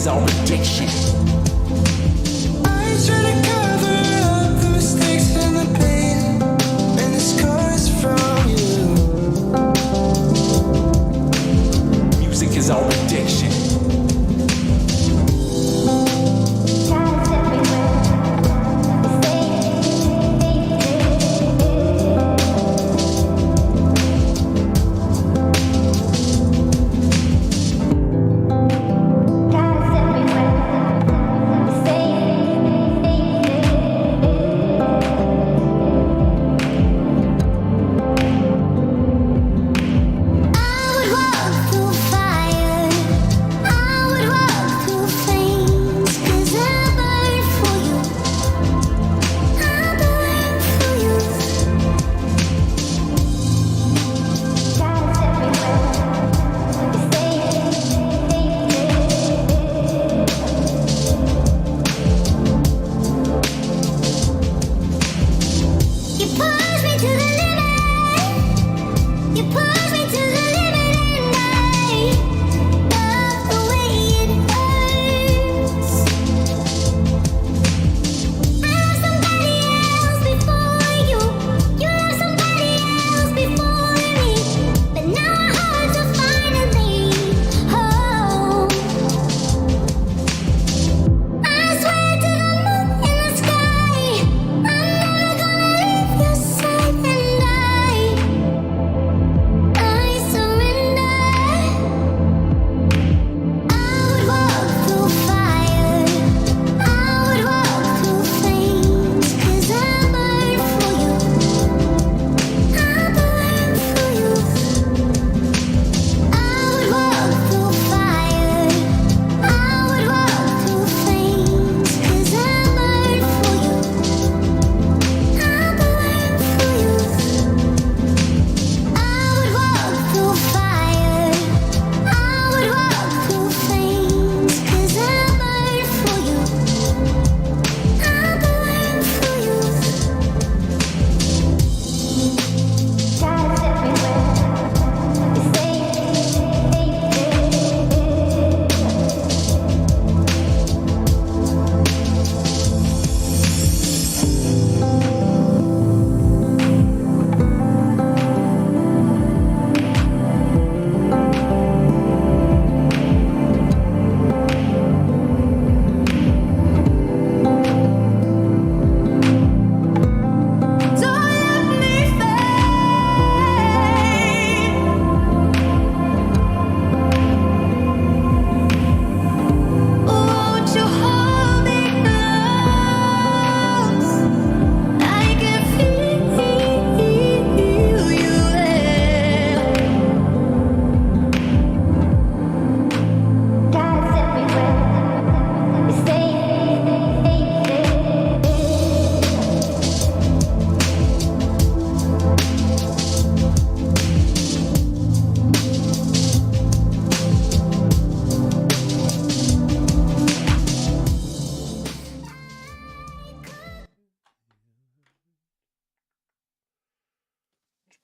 is our addiction. I try to cover up the mistakes and the pain and the scars from you. Music is our addiction.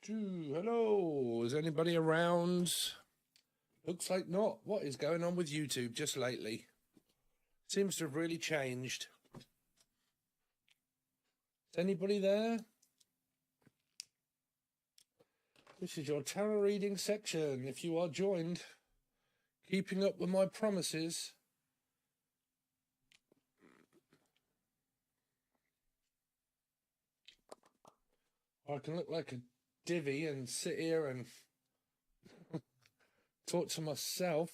Hello, is anybody around? Looks like not. What is going on with YouTube just lately? Seems to have really changed. Is anybody there? This is your tarot reading section. If you are joined, keeping up with my promises. I can look like a divvy and sit here and talk to myself.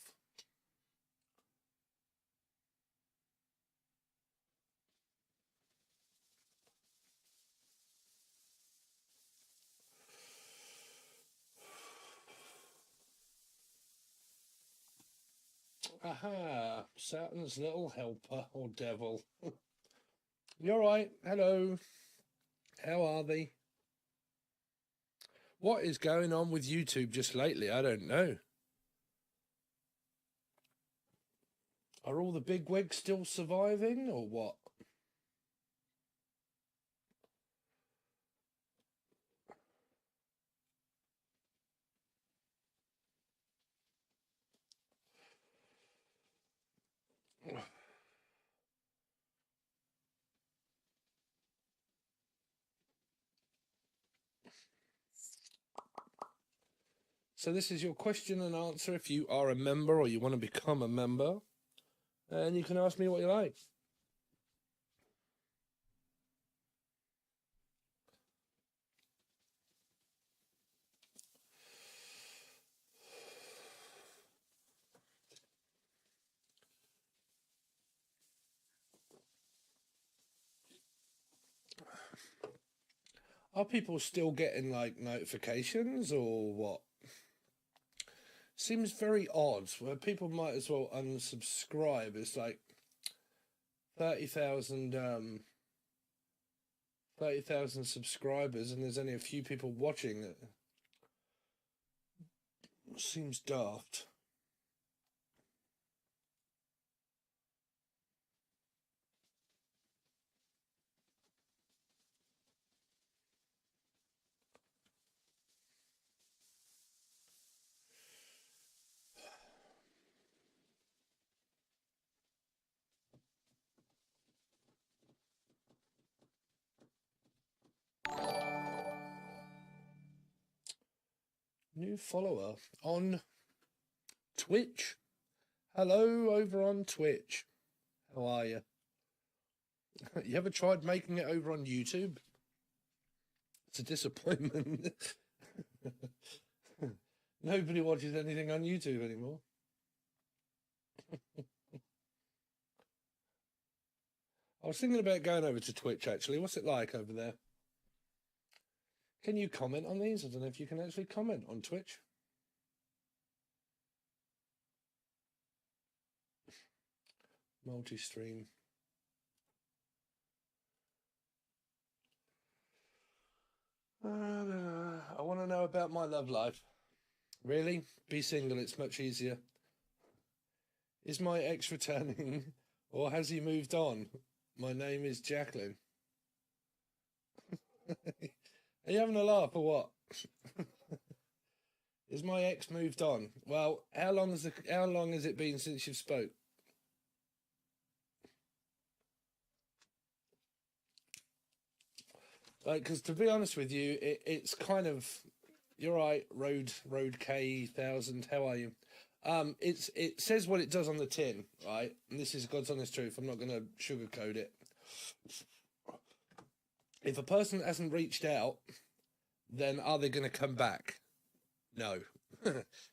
Aha, Saturn's little helper or devil. You're right. Hello. How are they? What is going on with YouTube just lately? I don't know. Are all the big wigs still surviving or what? So this is your question and answer if you are a member or you want to become a member. And you can ask me what you like. Are people still getting like notifications or what? Seems very odd where people might as well unsubscribe. It's like 30,000 30,000 subscribers and there's only a few people watching it. Seems daft. New follower on Twitch. Hello over on Twitch. How are you? You ever tried making it over on YouTube? It's a disappointment. Nobody watches anything on YouTube anymore. I was thinking about going over to Twitch actually. What's it like over there? Can you comment on these? I don't know if you can actually comment on Twitch. Multi-stream. I want to know about my love life. Really? Be single, it's much easier. Is my ex returning or has he moved on? My name is Jacqueline. Are you having a laugh or what? Is my ex moved on? Well, how long has it been since you've spoke? Like, because to be honest with you, it's kind of, you're right, road K1000. How are you? It says what it does on the tin, right? And this is God's honest truth. I'm not going to sugarcoat it. If a person hasn't reached out, then are they going to come back? No.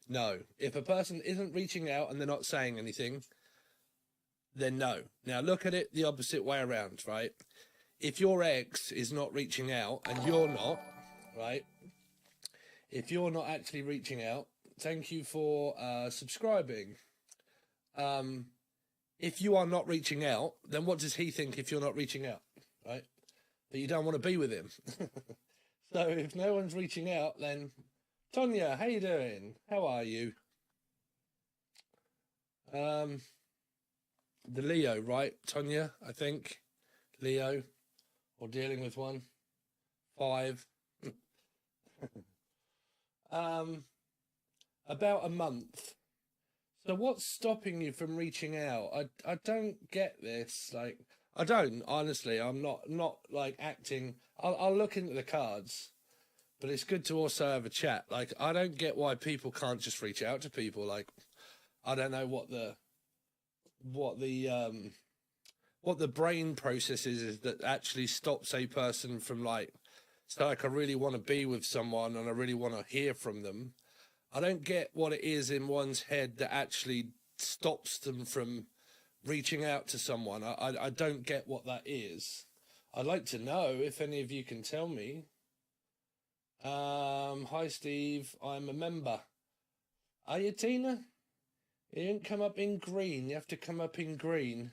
No. If a person isn't reaching out and they're not saying anything, then no. Now look at it the opposite way around, right? If your ex is not reaching out and you're not, right? If you're not actually reaching out, thank you for subscribing. If you are not reaching out, then what does he think if you're not reaching out, right? That you don't want to be with him. So if no one's reaching out, then Tonya, how you doing? How are you? The Leo, right? Tonya, I think. Leo, or dealing with one. 5. About a month. So what's stopping you from reaching out? I don't get this. Like, I don't, honestly. I'm not like acting. I'll look into the cards, but it's good to also have a chat. Like, I don't get why people can't just reach out to people. Like, I don't know what the brain process is that actually stops a person from like, so like I really want to be with someone and I really want to hear from them. I don't get what it is in one's head that actually stops them from reaching out to someone. I don't get what that is. I'd like to know if any of you can tell me. Hi Steve, I'm a member. Are you, Tina? You didn't come up in green. You have to come up in green.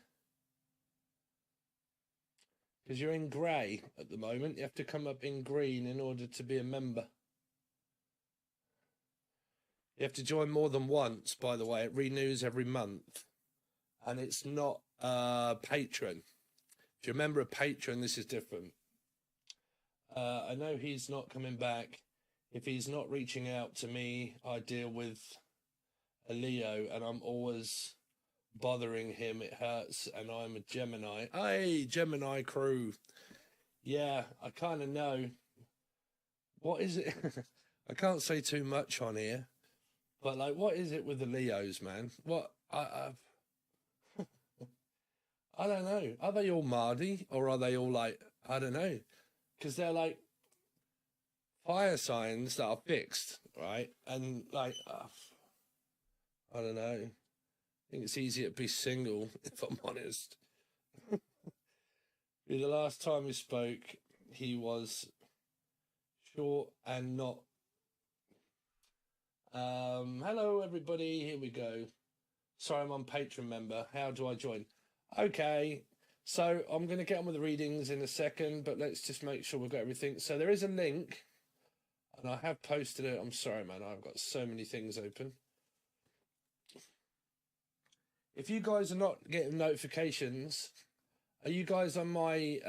Because you're in grey at the moment. You have to come up in green in order to be a member. You have to join more than once, by the way. It renews every month. And it's not patron. If you're a member of patron, this is different. I know he's not coming back. If he's not reaching out to me, I deal with a Leo and I'm always bothering him. It hurts and I'm a Gemini. Hey, Gemini crew. Yeah, I kind of know. What is it? I can't say too much on here. But like, what is it with the Leos, man? What I don't know. Are they all Mardy or are they all like, I don't know, because they're like fire signs that are fixed, right? And like, I don't know. I think it's easier to be single, if I'm honest. The last time we spoke, he was short and not. Hello, everybody. Here we go. Sorry, I'm on Patreon member. How do I join? Okay. So I'm going to get on with the readings in a second, but let's just make sure we've got everything. So there is a link, and I have posted it. I'm sorry, man. I've got so many things open. If you guys are not getting notifications, are you guys on my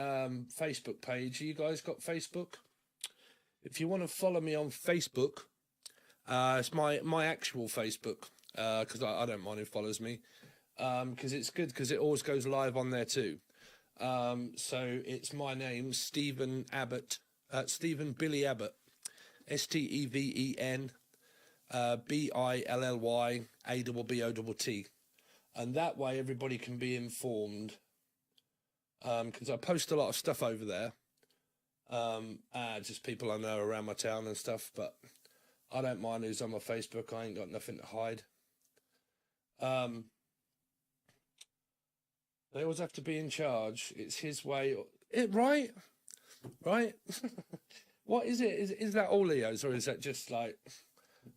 Facebook page? You guys got Facebook? If you want to follow me on Facebook, it's my actual Facebook, because I don't mind who follows me, because it's good because it always goes live on there too. So it's my name, Stephen Abbott, Stephen Billy Abbott, Steven Billy Abbott, and that way everybody can be informed. Because I post a lot of stuff over there, just people I know around my town and stuff, but I don't mind who's on my Facebook. I ain't got nothing to hide. They always have to be in charge. It's his way. Right? What is it? Is that all Leos, or is that just like,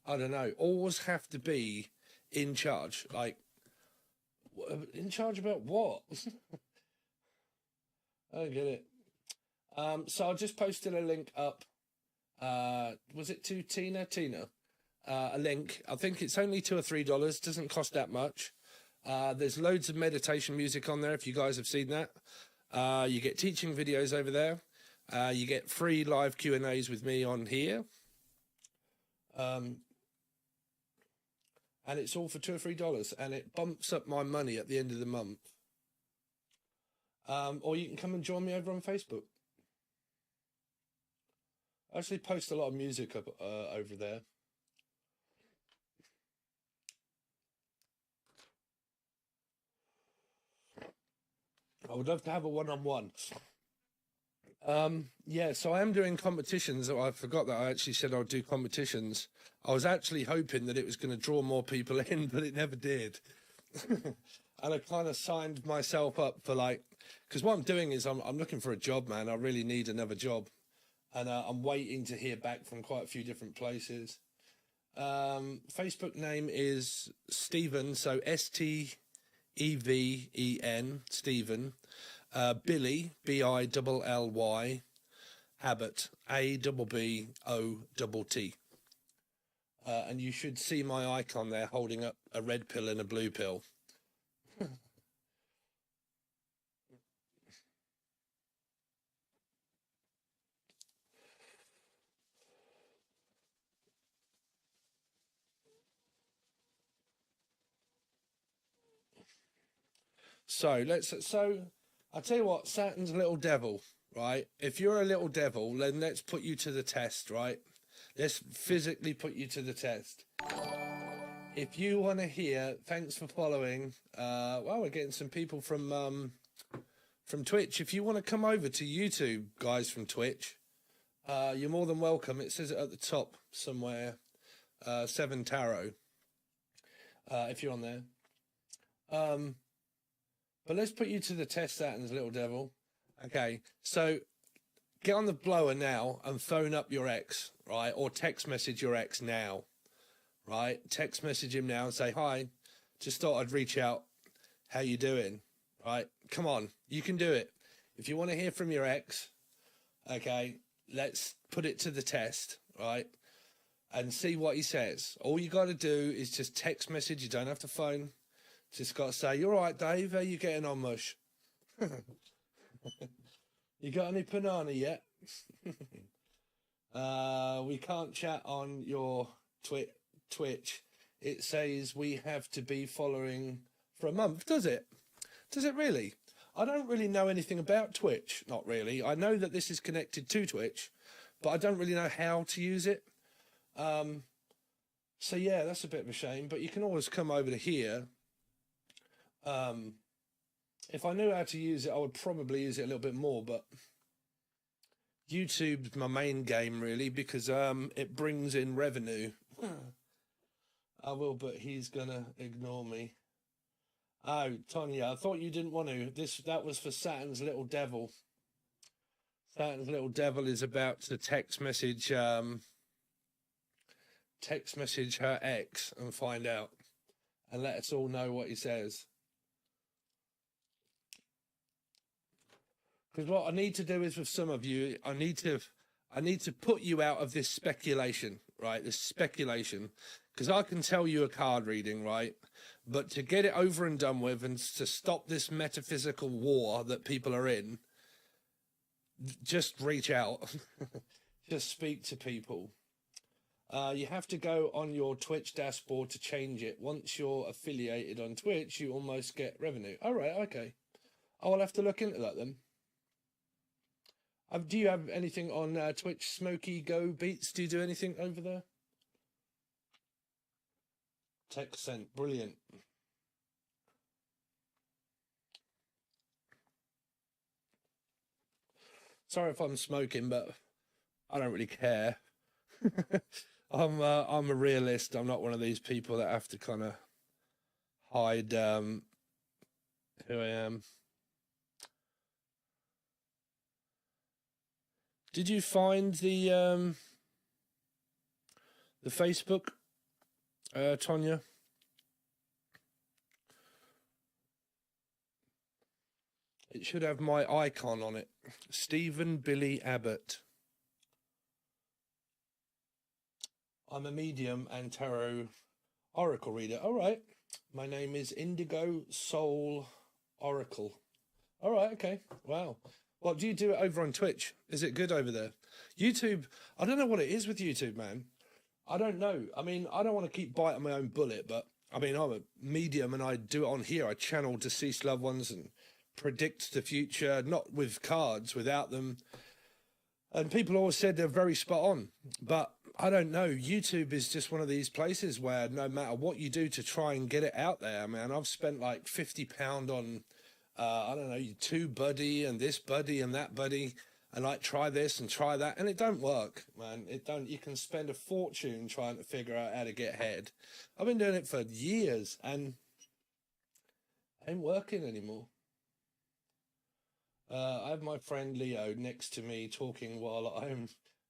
I don't know, always have to be in charge? Like, in charge about what? I don't get it. So I just posted a link up. Was it to Tina? A link. I think it's only $2 or $3. Doesn't cost that much. There's loads of meditation music on there. If you guys have seen that, you get teaching videos over there. You get free live Q&As with me on here. And it's all for $2 or $3, and it bumps up my money at the end of the month. Or you can come and join me over on Facebook. I actually post a lot of music up over there. I would love to have a one-on-one. Yeah, so I am doing competitions. I forgot that I actually said I'd do competitions. I was actually hoping that it was going to draw more people in, but it never did. And I kind of signed myself up for like, because what I'm doing is I'm looking for a job, man. I really need another job, and I'm waiting to hear back from quite a few different places. Facebook name is Stephen, so Steven, Stephen, Billy, Billy, Abbott, Abbott. And you should see my icon there holding up a red pill and a blue pill. So I'll tell you what, Saturn's a little devil, right? If you're a little devil, then let's put you to the test, right? Let's physically put you to the test. If you want to hear, thanks for following. Well, we're getting some people from Twitch. If you want to come over to YouTube, guys from Twitch, you're more than welcome. It says it at the top somewhere, 7 Tarot, if you're on there. But let's put you to the test, Saturn's little devil. Okay, so get on the blower now and phone up your ex, right? Or text message your ex now, right? Text message him now and say, hi, just thought I'd reach out. How you doing? Right? Come on, you can do it. If you want to hear from your ex, okay, let's put it to the test, right? And see what he says. All you got to do is just text message. You don't have to phone. Just got to say, you're right, Dave. How you getting on, mush? You got any banana yet? We can't chat on your Twitch. It says we have to be following for a month, does it? Does it really? I don't really know anything about Twitch. Not really. I know that this is connected to Twitch, but I don't really know how to use it. So yeah, that's a bit of a shame, but you can always come over to here. If I knew how to use it, I would probably use it a little bit more, but YouTube's my main game really because it brings in revenue. I will, but he's gonna ignore me. Oh, Tonya, I thought you didn't want to. That was for Saturn's little devil. Saturn's little devil is about to text message her ex and find out and let us all know what he says. Because what I need to do is with some of you, I need to put you out of this speculation, right? This speculation. Because I can tell you a card reading, right? But to get it over and done with and to stop this metaphysical war that people are in, just reach out. Just speak to people. You have to go on your Twitch dashboard to change it. Once you're affiliated on Twitch, you almost get revenue. All right, okay. I'll have to look into that then. Do you have anything on Twitch, Smokey Go Beats? Do you do anything over there? Text sent, brilliant. Sorry if I'm smoking, but I don't really care. I'm a realist. I'm not one of these people that have to kind of hide who I am. Did you find the Facebook, Tonya? It should have my icon on it. Stephen Billy Abbott. I'm a medium and tarot oracle reader. All right. My name is Indigo Soul Oracle. All right. Okay. Wow. Well, do you do it over on Twitch? Is it good over there? YouTube, I don't know what it is with YouTube, man. I don't know. I mean, I don't want to keep biting my own bullet, but I mean, I'm a medium and I do it on here. I channel deceased loved ones and predict the future, not with cards, without them. And people always said they're very spot on, but I don't know. YouTube is just one of these places where no matter what you do to try and get it out there, man, I've spent like £50 on, I don't know, TubeBuddy and this buddy and that buddy, and like try this and try that, and it don't work, man. It don't. You can spend a fortune trying to figure out how to get ahead. I've been doing it for years, and it ain't working anymore. I have my friend Leo next to me talking while I'm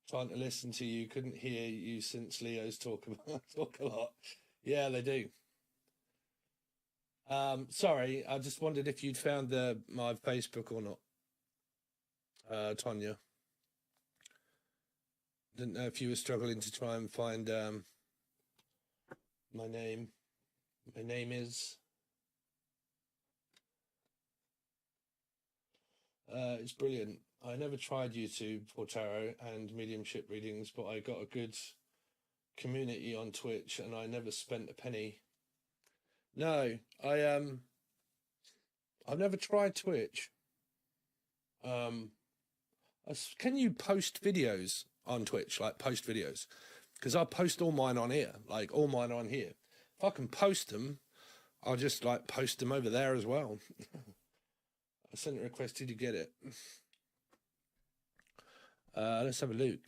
trying to listen to you. Couldn't hear you since Leo's talk a lot. Yeah, they do. Sorry, I just wondered if you'd found my Facebook or not, Tonya. Didn't know if you were struggling to try and find my name. My name is. It's brilliant. I never tried YouTube for tarot and mediumship readings, but I got a good community on Twitch, and I never spent a penny. No, I've never tried Twitch. Can you post videos on Twitch? Like post videos, because I post all mine on here. Like all mine on here. If I can post them, I'll just like post them over there as well. I sent a request. Did you get it? Let's have a look.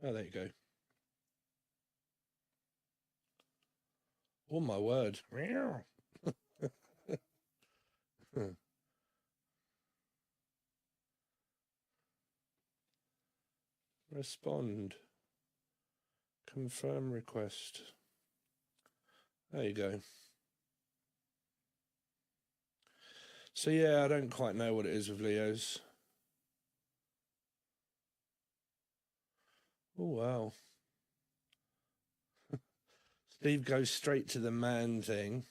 Oh, there you go. Oh my word. Respond. Confirm request. There you go. So yeah, I don't quite know what it is with Leos. Oh wow. Steve goes straight to the man thing.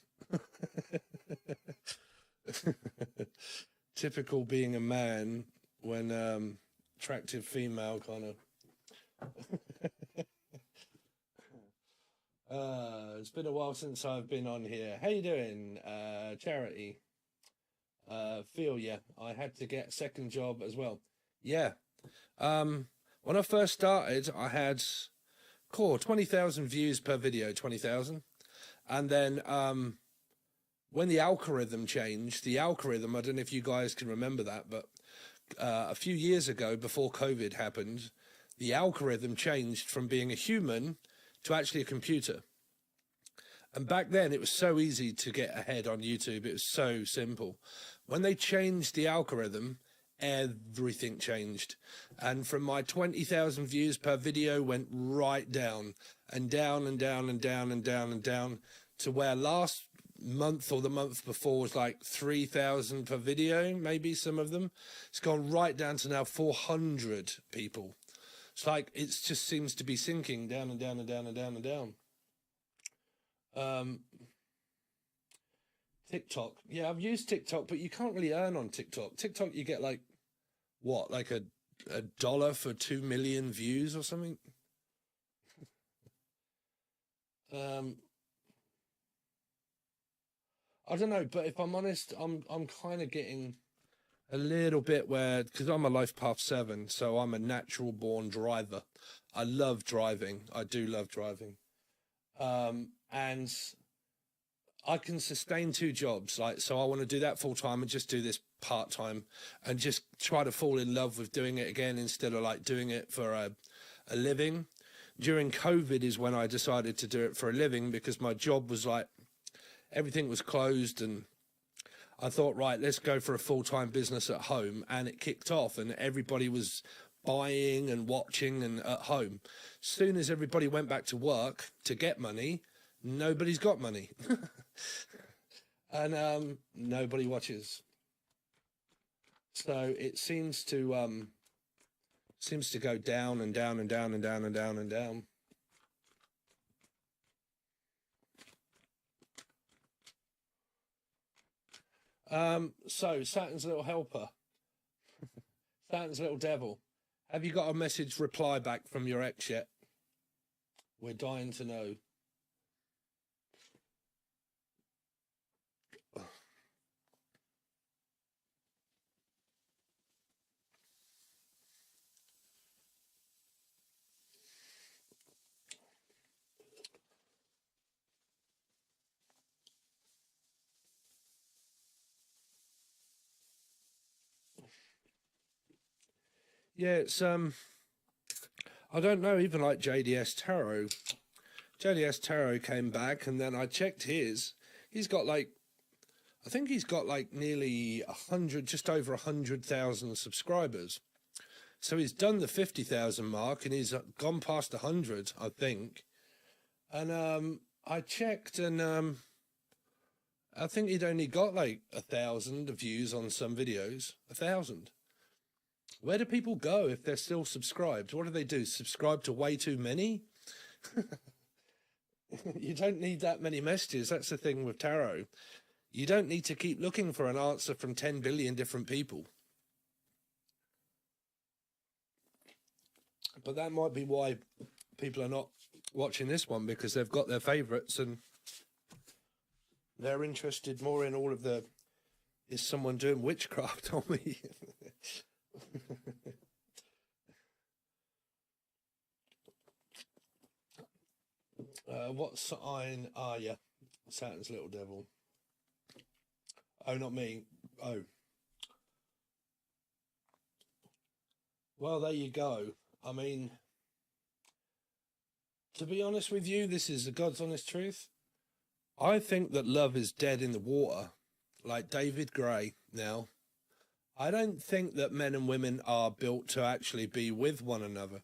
Typical being a man when attractive female kind of. It's been a while since I've been on here. How you doing, Charity? Feel ya. I had to get a second job as well. Yeah. When I first started, I had 20,000 views per video, 20,000. And then when the algorithm changed, I don't know if you guys can remember that, but a few years ago, before COVID happened, the algorithm changed from being a human to actually a computer. And back then, it was so easy to get ahead on YouTube. It was so simple. When they changed the algorithm, everything changed. And from my 20,000 views per video went right down and down and down and down and down and down to where last month or the month before was like 3,000 per video, maybe some of them. It's gone right down to now 400 people. It's like it just seems to be sinking down and down and down and down and down. TikTok. Yeah, I've used TikTok, but you can't really earn on TikTok. TikTok, you get like what, like a dollar for 2 million views or something. I don't know, but if I'm honest, I'm kind of getting a little bit where, because I'm a life path 7, so I'm a natural born driver. I love driving. I do love driving. And I can sustain 2 jobs, like, so I want to do that full time and just do this part time and just try to fall in love with doing it again instead of like doing it for a living. During COVID is when I decided to do it for a living, because my job was like, everything was closed, and I thought, right, let's go for a full-time business at home, and it kicked off and everybody was buying and watching and at home. Soon as everybody went back to work to get money, nobody's got money. And nobody watches. So it seems to go down and down and down and down and down and down. So Saturn's little helper, Saturn's little devil. Have you got a message reply back from your ex yet? We're dying to know. Yeah, it's I don't know, even like JDS Tarot. JDS Tarot came back, and then I checked his. He's got like, I think he's got like nearly 100, just over 100,000 subscribers. So he's done the 50,000 mark, and he's gone past 100, I think. And I checked, and I think he'd only got like 1,000 views on some videos. 1,000. Where do people go if they're still subscribed? What do they do? Subscribe to way too many? You don't need that many messages. That's the thing with tarot. You don't need to keep looking for an answer from 10 billion different people. But that might be why people are not watching this one, because they've got their favourites and they're interested more in all of the, is someone doing witchcraft on me? What sign? Yeah, Saturn's little devil. Oh, not me. Oh. Well, there you go. I mean, to be honest with you, this is the God's honest truth. I think that love is dead in the water, like David Gray now. I don't think that men and women are built to actually be with one another.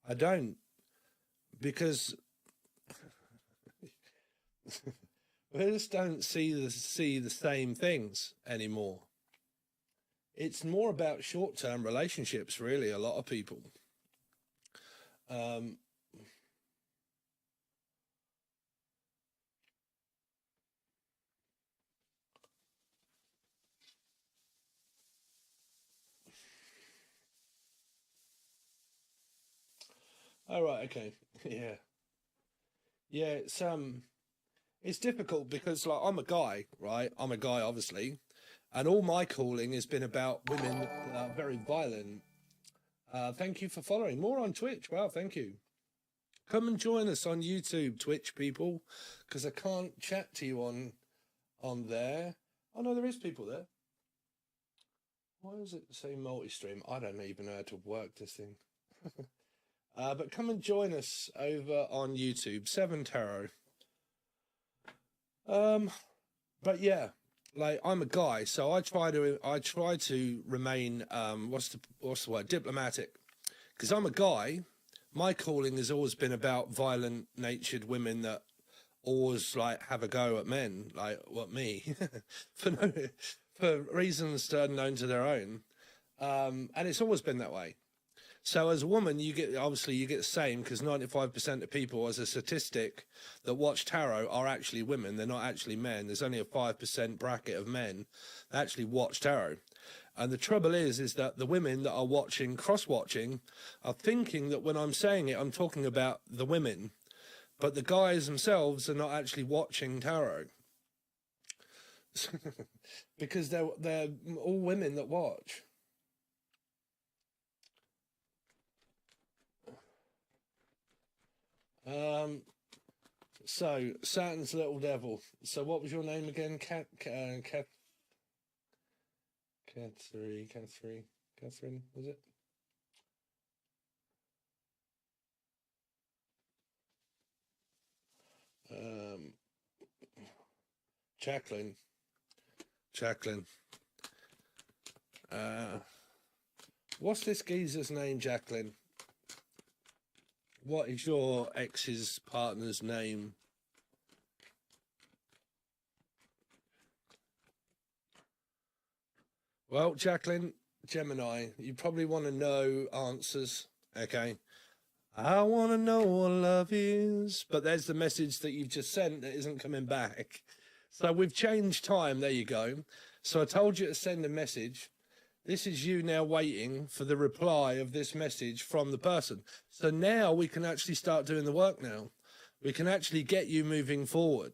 I don't. Because we just don't see the same things anymore. It's more about short-term relationships, really, a lot of people. Oh, right, okay. Yeah. Yeah, it's difficult because, like, I'm a guy, right? I'm a guy, obviously, and all my calling has been about women that are very violent. Thank you for following. More on Twitch. Wow, thank you. Come and join us on YouTube, Twitch people, because I can't chat to you on there. Oh no, there is people there. Why does it say multi-stream? I don't even know how to work this thing. But come and join us over on YouTube, 7 Tarot. But yeah, like I'm a guy, so I try to remain what's the word, diplomatic, because I'm a guy. My calling has always been about violent natured women that always like have a go at men, like what me, for reasons unknown to their own, and it's always been that way. So as a woman, you get the same, because 95% of people, as a statistic, that watch tarot are actually women. They're not actually men. There's only a 5% bracket of men that actually watch tarot. And the trouble is that the women that are watching, cross-watching, are thinking that when I'm saying it, I'm talking about the women. But the guys themselves are not actually watching tarot. Because they're all women that watch. So Saturn's little devil. So what was your name again? Catherine, was it? Jacqueline. What's this geezer's name, Jacqueline? What is your ex's partner's name? Well, Jacqueline, Gemini, you probably want to know answers, okay? I want to know what love is. But there's the message that you've just sent that isn't coming back. So we've changed time. There you go. So I told you to send a message. This is you now waiting for the reply of this message from the person. So now we can actually start doing the work now. We can actually get you moving forward.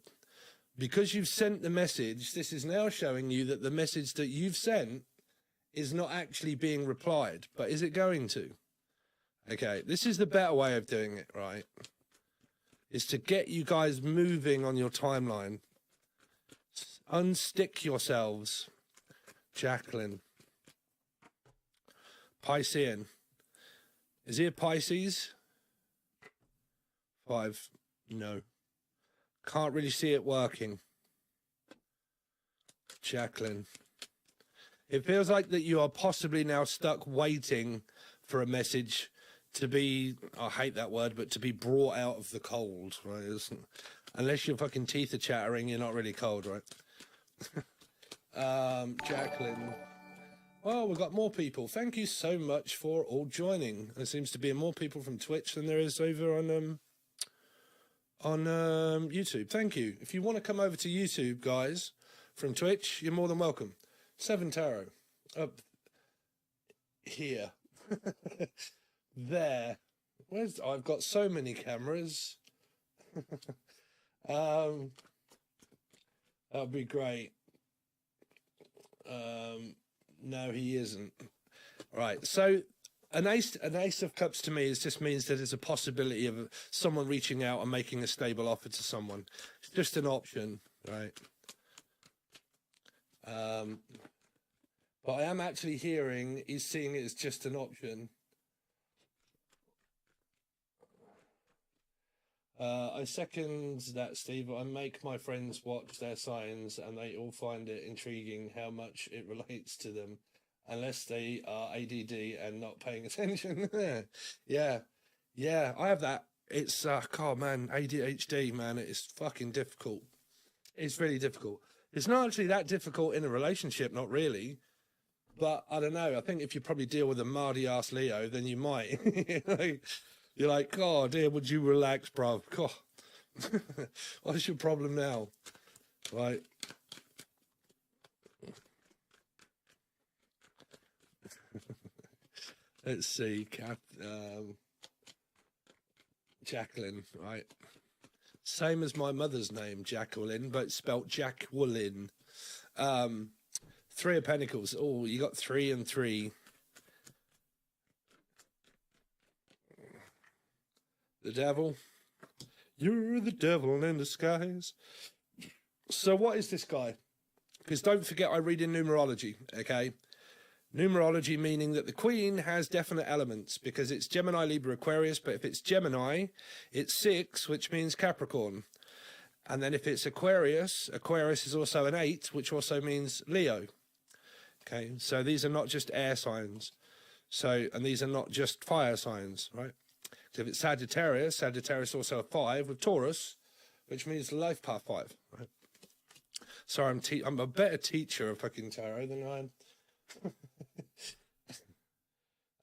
Because you've sent the message, this is now showing you that the message that you've sent is not actually being replied. But is it going to? Okay, this is the better way of doing it, right? Is to get you guys moving on your timeline. Unstick yourselves. Jacqueline. Piscean. Is he a Pisces? 5. No. Can't really see it working. Jacqueline. It feels like that you are possibly now stuck waiting for a message to be, I hate that word, but to be brought out of the cold, right? Unless your fucking teeth are chattering, you're not really cold, right? Jacqueline. Oh, we've got more people. Thank you so much for all joining. There seems to be more people from Twitch than there is over on YouTube. Thank you. If you want to come over to YouTube, guys, from Twitch, you're more than welcome. 7 Tarot. Up here. There. I've got so many cameras. That'd be great. No, he isn't. Right. So an ace of cups to me just means that there's a possibility of someone reaching out and making a stable offer to someone. It's just an option, right? But I am actually he's seeing it as just an option. I second that, Steve. I make my friends watch their signs and they all find it intriguing how much it relates to them, unless they are ADD and not paying attention. Yeah, I have that. It's, God, man, ADHD, man, it's fucking difficult. It's really difficult. It's not actually that difficult in a relationship, not really. But I don't know. I think if you probably deal with a mardy ass Leo, then you might. You're like, oh dear, would you relax, bruv? God. What's your problem now? Right. Let's see. Jacqueline, right? Same as my mother's name, Jacqueline, but spelt Jacqueline. 3 of Pentacles. Oh, you got 3 and 3. The devil. You're the devil in disguise. So what is this guy? Because don't forget, I read in numerology, okay? Numerology meaning that the Queen has definite elements because it's Gemini, Libra, Aquarius, but if it's Gemini, it's 6, which means Capricorn. And then if it's Aquarius, Aquarius is also an 8, which also means Leo. Okay, so these are not just air signs. So, and these are not just fire signs, right? So if it's Sagittarius, Sagittarius also a 5 with Taurus, which means life path 5, right? Sorry, I'm a better teacher of fucking tarot than I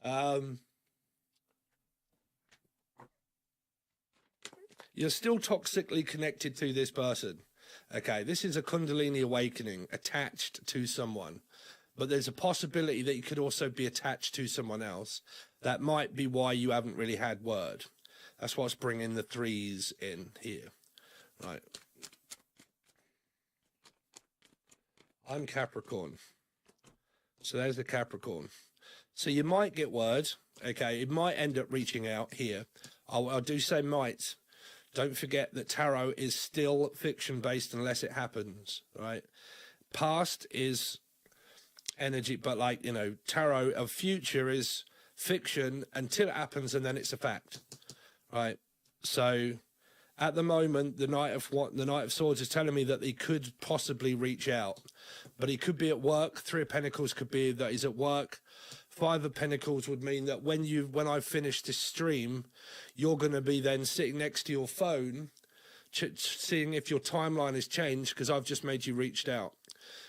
am. You're still toxically connected to this person. Okay, this is a Kundalini awakening attached to someone. But there's a possibility that you could also be attached to someone else. That might be why you haven't really had word. That's what's bringing the 3s in here. Right. I'm Capricorn. So there's the Capricorn. So you might get word. Okay, it might end up reaching out here. I do say might. Don't forget that tarot is still fiction-based unless it happens, right? Past is energy, but like, you know, tarot of future is fiction until it happens and then it's a fact, right? So at the moment, the Knight of Swords is telling me that he could possibly reach out, but he could be at work. 3 of Pentacles could be that he's at work. 5 of Pentacles would mean that when I finish this stream, you're going to be then sitting next to your phone, seeing if your timeline has changed because I've just made you reached out.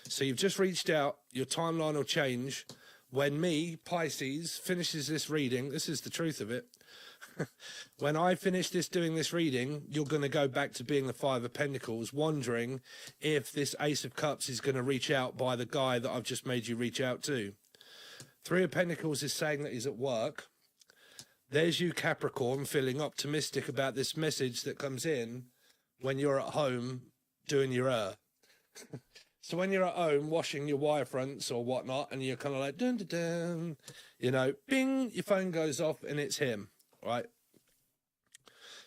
So you've just reached out, your timeline will change when me, Pisces, finishes this reading. This is the truth of it. When I finish doing this reading, you're going to go back to being the 5 of Pentacles, wondering if this Ace of Cups is going to reach out by the guy that I've just made you reach out to. 3 of Pentacles is saying that he's at work. There's you, Capricorn, feeling optimistic about this message that comes in when you're at home doing your So when you're at home washing your wire fronts or whatnot, and you're kind of like, dun, dun, dun, you know, bing, your phone goes off and it's him, right?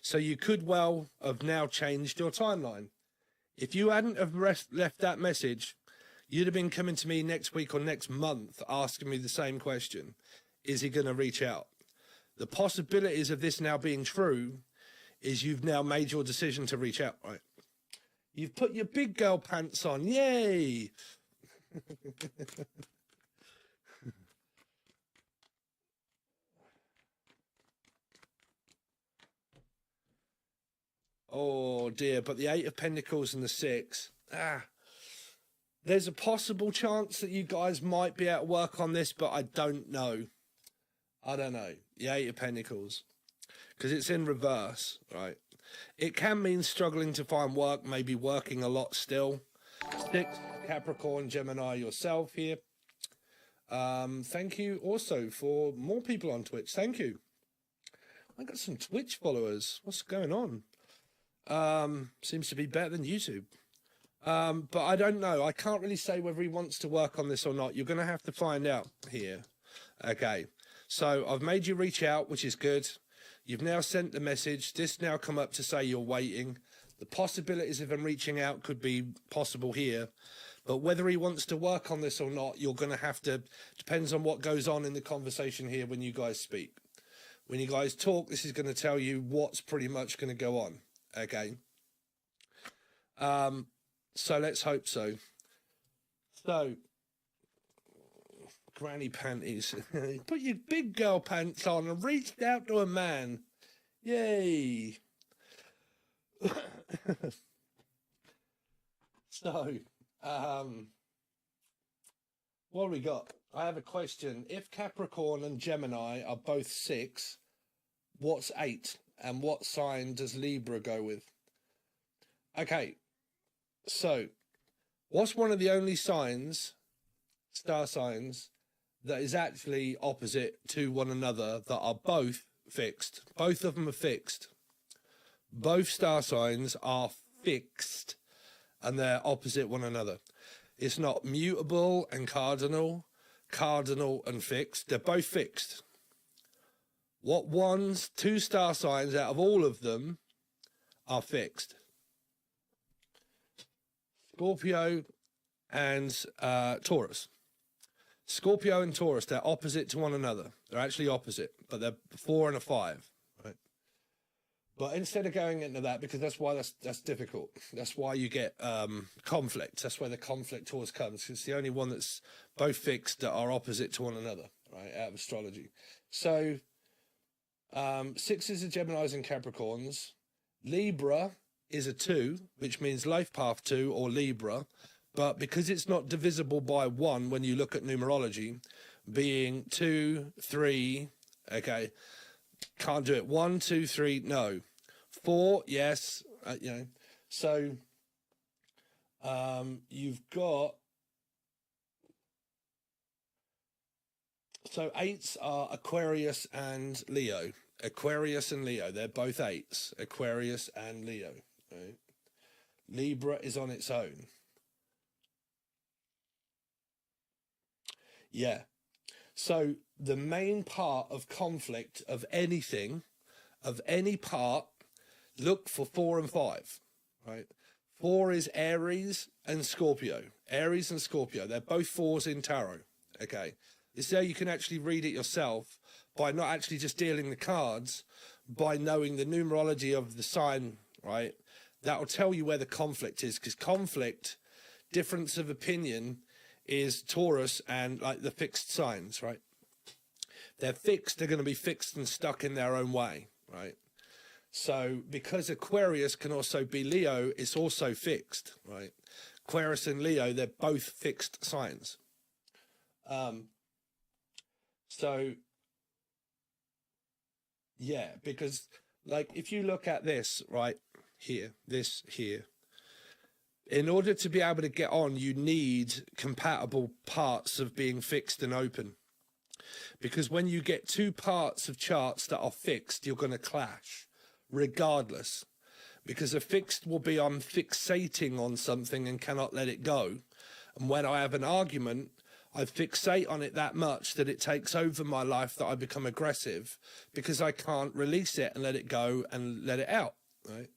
So you could well have now changed your timeline. If you hadn't have left that message, you'd have been coming to me next week or next month asking me the same question. Is he going to reach out? The possibilities of this now being true is you've now made your decision to reach out, right? You've put your big girl pants on. Yay! Oh dear, but the 8 of Pentacles and the 6. There's a possible chance that you guys might be at work on this, but I don't know. I don't know. The 8 of Pentacles. Because it's in reverse, right? It can mean struggling to find work, maybe working a lot still. 6, Capricorn, Gemini, yourself here. Thank you also for more people on Twitch. Thank you. I got some Twitch followers. What's going on? Seems to be better than YouTube. But I don't know. I can't really say whether he wants to work on this or not. You're going to have to find out here. Okay. So I've made you reach out, which is good. You've now sent the message. This now come up to say you're waiting. The possibilities of him reaching out could be possible here. But whether he wants to work on this or not, you're going to have to, depends on what goes on in the conversation here when you guys speak. When you guys talk, this is going to tell you what's pretty much going to go on. Okay. So let's hope so. So, granny panties. Put your big girl pants on and reached out to a man. Yay. So, what have we got? I have a question. If Capricorn and Gemini are both 6, what's 8? And what sign does Libra go with? Okay. So, what's one of the only signs, star signs, that is actually opposite to one another that are both fixed? Both of them are fixed. Both star signs are fixed and they're opposite one another. It's not mutable and cardinal, cardinal and fixed. They're both fixed. What ones, 2 star signs out of all of them are fixed? Scorpio and Taurus. Scorpio and Taurus, they're opposite to one another. They're actually opposite, but they're 4 and a 5, right? But instead of going into that, because that's why that's difficult. That's why you get conflict. That's where the conflict always comes. It's the only one that's both fixed that are opposite to one another, right? Out of astrology. So 6s are Geminis and Capricorns. Libra is a 2, which means life path 2 or Libra. But because it's not divisible by 1 when you look at numerology, being 2, 3, okay, can't do it. 1, 2, 3, no. 4, yes, you know. So you've got, so 8s are Aquarius and Leo. Aquarius and Leo, they're both 8s. Aquarius and Leo, right? Libra is on its own. Yeah. So the main part of conflict of anything, of any part, look for 4 and 5, right? 4 is Aries and Scorpio. Aries and Scorpio, they're both 4s in tarot, okay? It's there you can actually read it yourself by not actually just dealing the cards, by knowing the numerology of the sign, right? That will tell you where the conflict is, because conflict, difference of opinion, is Taurus and like the fixed signs, right? They're fixed, they're going to be fixed and stuck in their own way, right? So because Aquarius can also be Leo, it's also fixed, right? Aquarius and Leo, they're both fixed signs. So yeah, because like if you look at this right here, this here, in order to be able to get on, you need compatible parts of being fixed and open. Because when you get 2 parts of charts that are fixed, you're going to clash regardless. Because a fixed will be I'm fixating on something and cannot let it go. And when I have an argument, I fixate on it that much that it takes over my life, that I become aggressive because I can't release it and let it go and let it out, right?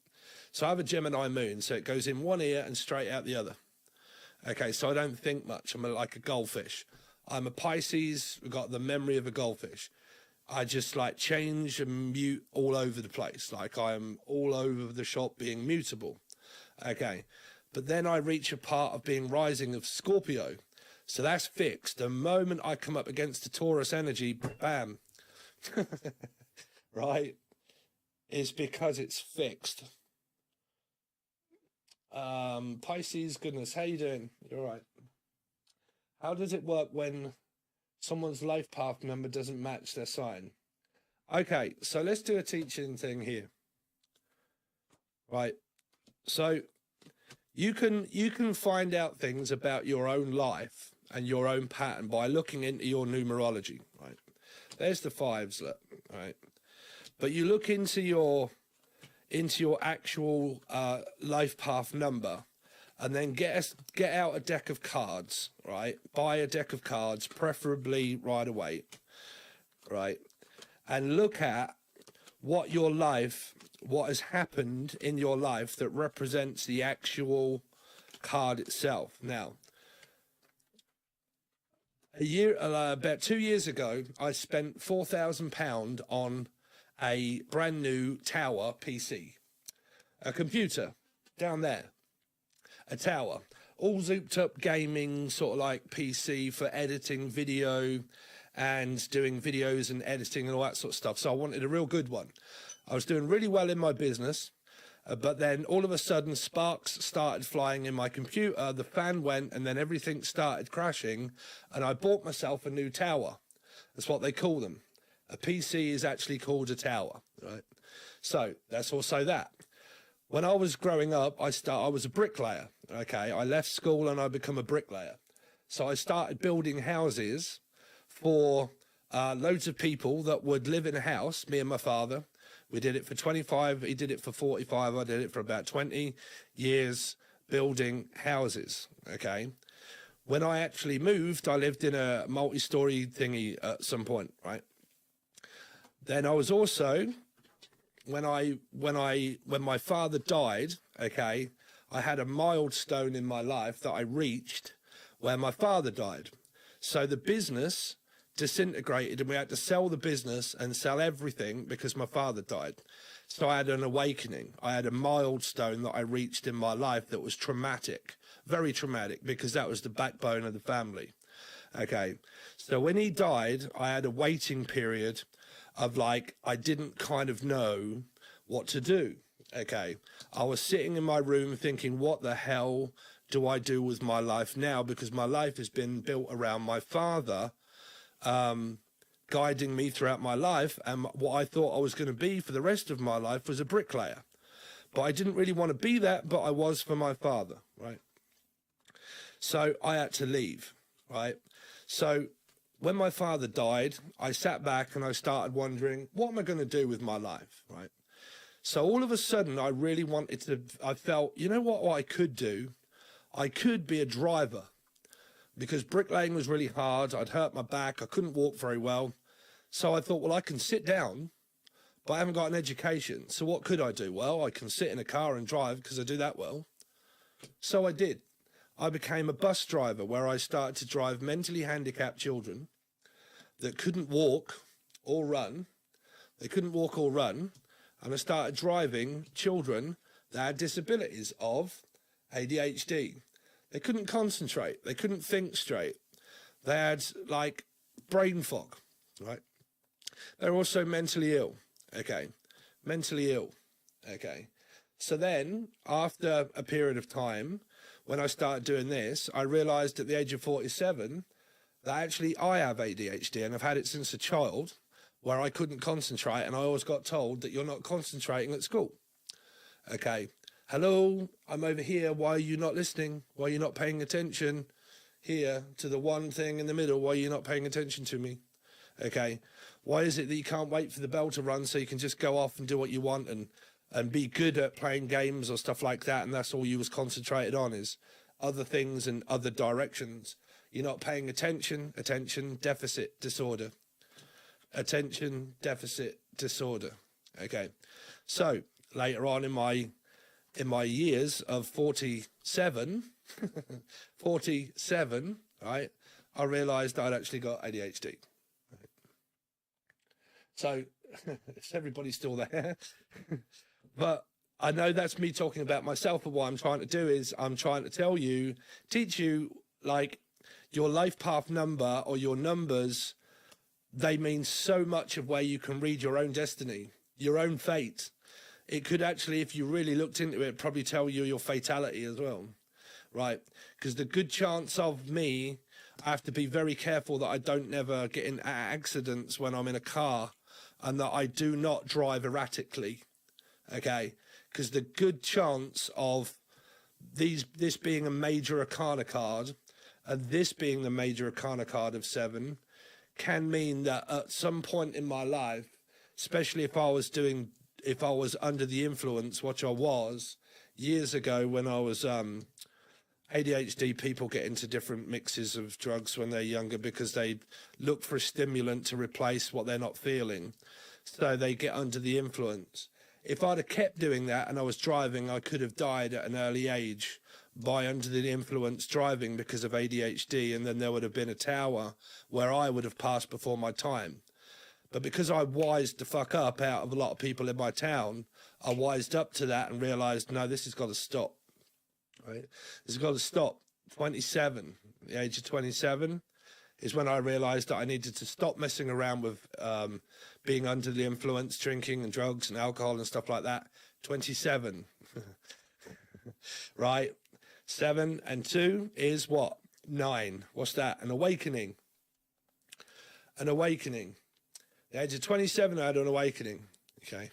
So I have a Gemini moon, so it goes in one ear and straight out the other. Okay, so I don't think much. I'm like a goldfish. I'm a Pisces, we've got the memory of a goldfish. I just like change and mute all over the place. Like I am all over the shop being mutable. Okay, but then I reach a part of being rising of Scorpio. So that's fixed. The moment I come up against the Taurus energy, bam, right? It's because it's fixed. Pisces, goodness, how you doing? You're all right. How does it work when someone's life path number doesn't match their sign? Okay, so let's do a teaching thing here. Right. So you can find out things about your own life and your own pattern by looking into your numerology, right? There's the 5s, look, right? But you look into your actual life path number, and then get out a deck of cards, right? Buy a deck of cards, preferably Rider-Waite, right? And look at what has happened in your life that represents the actual card itself. Now, about 2 years ago, I spent £4,000 on a brand new tower PC, a computer down there, a tower, all zooped up gaming sort of like PC for editing video and doing videos and editing and all that sort of stuff. So I wanted a real good one. I was doing really well in my business, but then all of a sudden sparks started flying in my computer, the fan went, and then everything started crashing, and I bought myself a new tower. That's what they call them. A PC is actually called a tower, right? So that's also that. When I was growing up, I was a bricklayer, okay? I left school and I become a bricklayer. So I started building houses for loads of people that would live in a house, me and my father. We did it for 25, he did it for 45, I did it for about 20 years building houses, okay? When I actually moved, I lived in a multi-story thingy at some point, right? Then I was also, when my father died, okay, I had a milestone in my life that I reached where my father died. So the business disintegrated and we had to sell the business and sell everything because my father died. So I had an awakening. I had a milestone that I reached in my life that was traumatic, very traumatic, because that was the backbone of the family. Okay. So when he died, I had a waiting period of like, I didn't kind of know what to do. Okay. I was sitting in my room thinking, what the hell do I do with my life now? Because my life has been built around my father, guiding me throughout my life. And what I thought I was going to be for the rest of my life was a bricklayer. But I didn't really want to be that, but I was for my father, right? So I had to leave, right? So when my father died, I sat back and I started wondering, what am I going to do with my life, right? So all of a sudden, I really wanted to, I felt, you know what I could do? I could be a driver, because bricklaying was really hard. I'd hurt my back. I couldn't walk very well. So I thought, well, I can sit down, but I haven't got an education. So what could I do? Well, I can sit in a car and drive because I do that well. So I did. I became a bus driver where I started to drive mentally handicapped children that couldn't walk or run. They couldn't walk or run. And I started driving children that had disabilities of ADHD. They couldn't concentrate. They couldn't think straight. They had like brain fog, right? They're also mentally ill. Okay. Mentally ill. Okay. So then after a period of time, when I started doing this, I realized at the age of 47 that actually I have ADHD, and I've had it since a child, where I couldn't concentrate, and I always got told that you're not concentrating at school. Okay. Hello, I'm over here. Why are you not listening? Why are you not paying attention here to the one thing in the middle? Why are you not paying attention to me? Okay. Why is it that you can't wait for the bell to run so you can just go off and do what you want and be good at playing games or stuff like that, and that's all you was concentrated on is other things and other directions? You're not paying attention. Attention deficit disorder. Attention deficit disorder. Okay. So later on in my years of 47, 47, right, I realized I'd actually got ADHD. Right. So is everybody still there? But I know that's me talking about myself, but what I'm trying to do is I'm trying to tell you, teach you, like, your life path number or your numbers, they mean so much of where you can read your own destiny, your own fate. It could actually, if you really looked into it, probably tell you your fatality as well, right? Because the good chance of me, I have to be very careful that I don't never get in accidents when I'm in a car, and that I do not drive erratically, okay? Because the good chance of this being a major arcana card and this being the major arcana card of 7 can mean that at some point in my life, especially if I was under the influence, which I was years ago when I was ADHD, people get into different mixes of drugs when they're younger because they look for a stimulant to replace what they're not feeling. So they get under the influence. If I'd have kept doing that and I was driving, I could have died at an early age by under the influence driving because of ADHD, and then there would have been a tower where I would have passed before my time. But because I wised the fuck up out of a lot of people in my town, I wised up to that and realised, no, this has got to stop, right? This has got to stop. 27, the age of 27 is when I realised that I needed to stop messing around with being under the influence, drinking and drugs and alcohol and stuff like that. 27, right? 7 and 2 is what? 9. What's that? An awakening. An awakening. The age of 27, I had an awakening. Okay.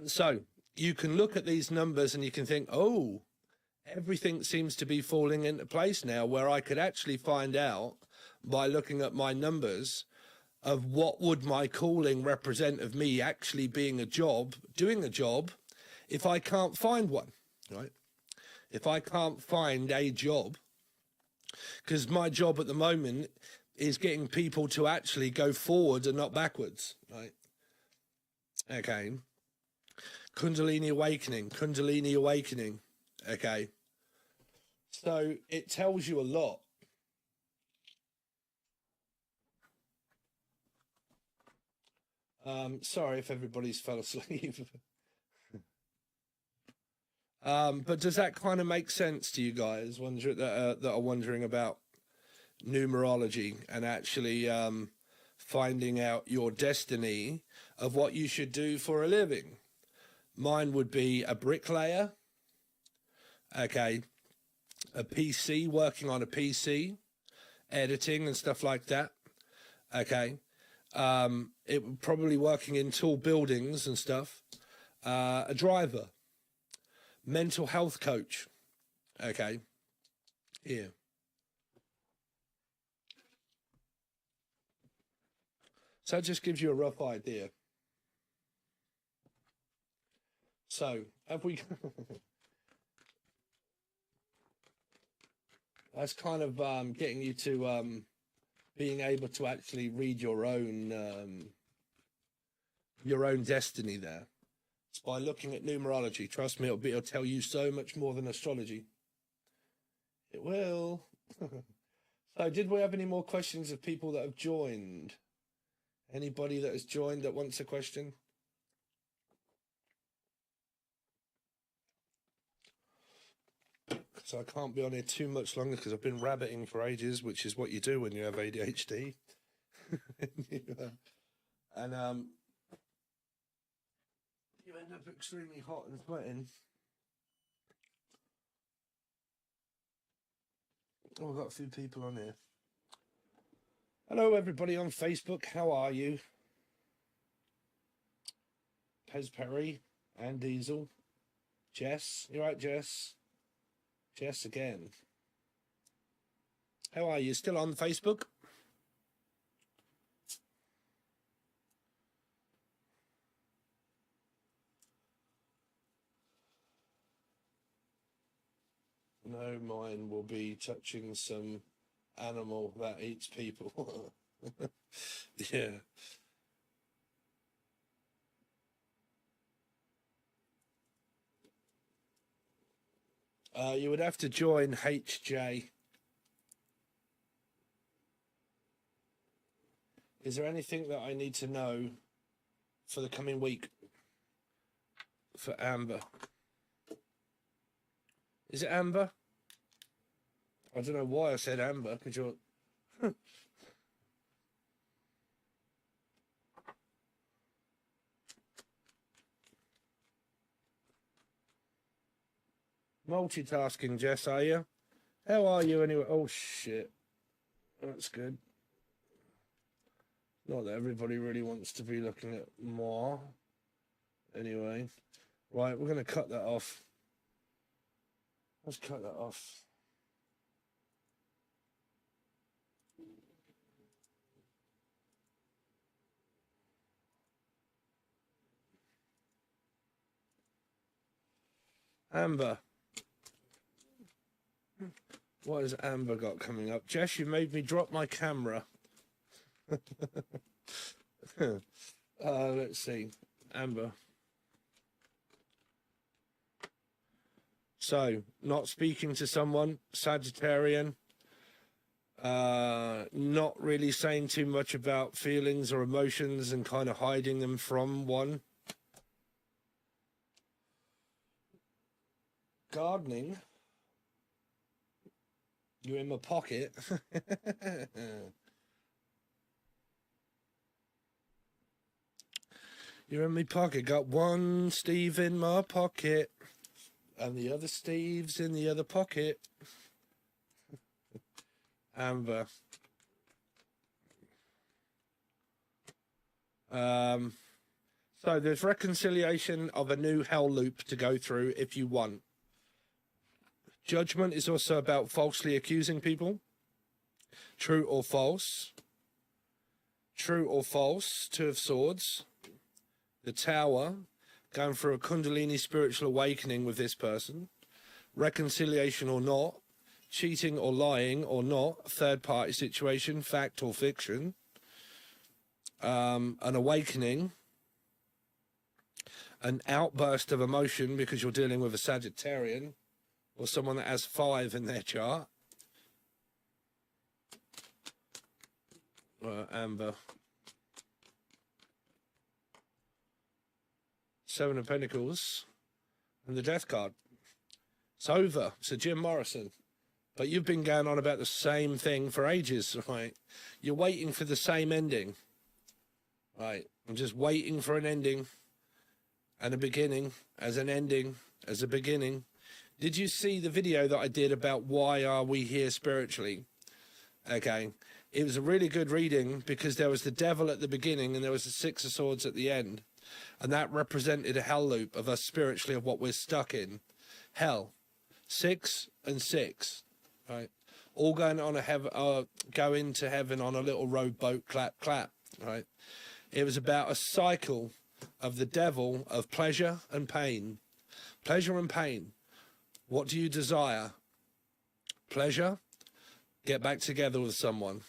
So you can look at these numbers and you can think, oh, everything seems to be falling into place now, where I could actually find out by looking at my numbers of what would my calling represent of me actually being a job, doing a job, if I can't find one, right? If I can't find a job, because my job at the moment is getting people to actually go forward and not backwards, right? Okay. Kundalini awakening. Okay. So it tells you a lot. Sorry if everybody's fell asleep. But does that kind of make sense to you guys that are wondering about numerology and actually finding out your destiny of what you should do for a living? Mine would be a bricklayer, okay, a PC, working on a PC, editing and stuff like that, okay. It would probably working in tall buildings and stuff, a driver, mental health coach, okay, here. So it just gives you a rough idea. So have we that's kind of getting you to being able to actually read your own destiny there. It's by looking at numerology. Trust me, it'll tell you so much more than astrology. It will. So did we have any more questions of people that have joined? Anybody that has joined that wants a question? So I can't be on here too much longer because I've been rabbiting for ages, which is what you do when you have ADHD. And you end up extremely hot and sweating. Oh, I've got a few people on here. Hello, everybody on Facebook. How are you? Pez Perry and Diesel. Jess. You right, Jess? Jess again. How are you? Still on Facebook? No, mine will be touching some animal that eats people. Yeah. You would have to join HJ. Is there anything that I need to know for the coming week for Amber? Is it Amber? I don't know why I said Amber, because you're... Multitasking, Jess, are you? How are you anyway? Oh, shit. That's good. Not that everybody really wants to be looking at more. Anyway. Right, we're going to cut that off. Let's cut that off. Amber. What has Amber got coming up? Jess, you made me drop my camera. Let's see. Amber. So, not speaking to someone, Sagittarian. Not really saying too much about feelings or emotions and kind of hiding them from one. Gardening. You're in my pocket. You're in my pocket. Got one Steve in my pocket. And the other Steve's in the other pocket. Amber. So there's reconciliation of a new hell loop to go through if you want. Judgment is also about falsely accusing people. True or false. True or false. Two of Swords. The Tower. Going through a Kundalini spiritual awakening with this person. Reconciliation or not. cheating or lying or not, third party situation, fact or fiction, an awakening, an outburst of emotion because you're dealing with a Sagittarian or someone that has 5 in their chart. Amber. 7 of Pentacles and the Death card. It's over. So Jim Morrison. But you've been going on about the same thing for ages, right? You're waiting for the same ending. Right. I'm just waiting for an ending and a beginning as an ending as a beginning. Did you see the video that I did about why are we here spiritually? Okay. It was a really good reading because there was the devil at the beginning and there was the 6 of Swords at the end. And that represented a hell loop of us spiritually, of what we're stuck in. Hell. 6 and 6. Right. All going on going to heaven on a little rowboat, clap, clap. Right. It was about a cycle of the devil of pleasure and pain. Pleasure and pain. What do you desire? Pleasure? Get back together with someone.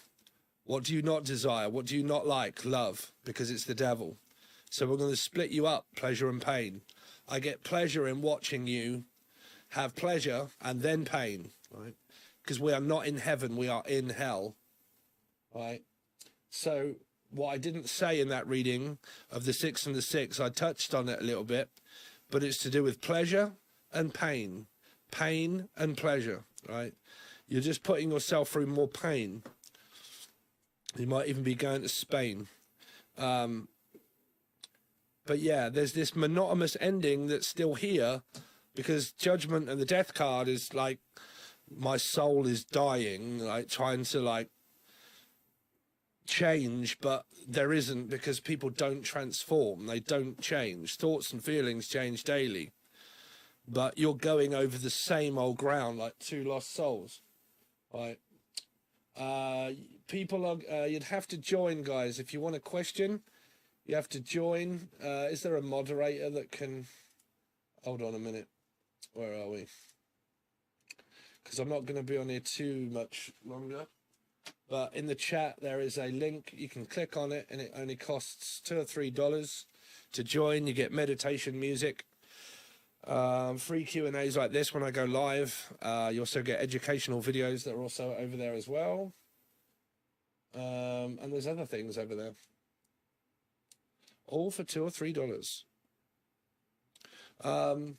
What do you not desire? What do you not like? Love, because it's the devil. So we're going to split you up, pleasure and pain. I get pleasure in watching you have pleasure and then pain, right? Because we are not in heaven, we are in hell, right? So what I didn't say in that reading of the 6 and the 6, I touched on it a little bit, but it's to do with pleasure and pain. Pain and pleasure, right? You're just putting yourself through more pain. You might even be going to Spain. But yeah, there's this monotonous ending that's still here because Judgment and the Death card is like, my soul is dying, like trying to like change, but there isn't, because people don't transform, they don't change. Thoughts and feelings change daily, but you're going over the same old ground like 2 lost souls, right? People are, you'd have to join, guys. If you want a question, you have to join. Is there a moderator that can, hold on a minute, where are we? Because I'm not going to be on here too much longer. But in the chat, there is a link. You can click on it, and it only costs $2 or $3 to join. You get meditation music, free Q&As like this when I go live. You also get educational videos that are also over there as well. And there's other things over there. All for $2 or $3.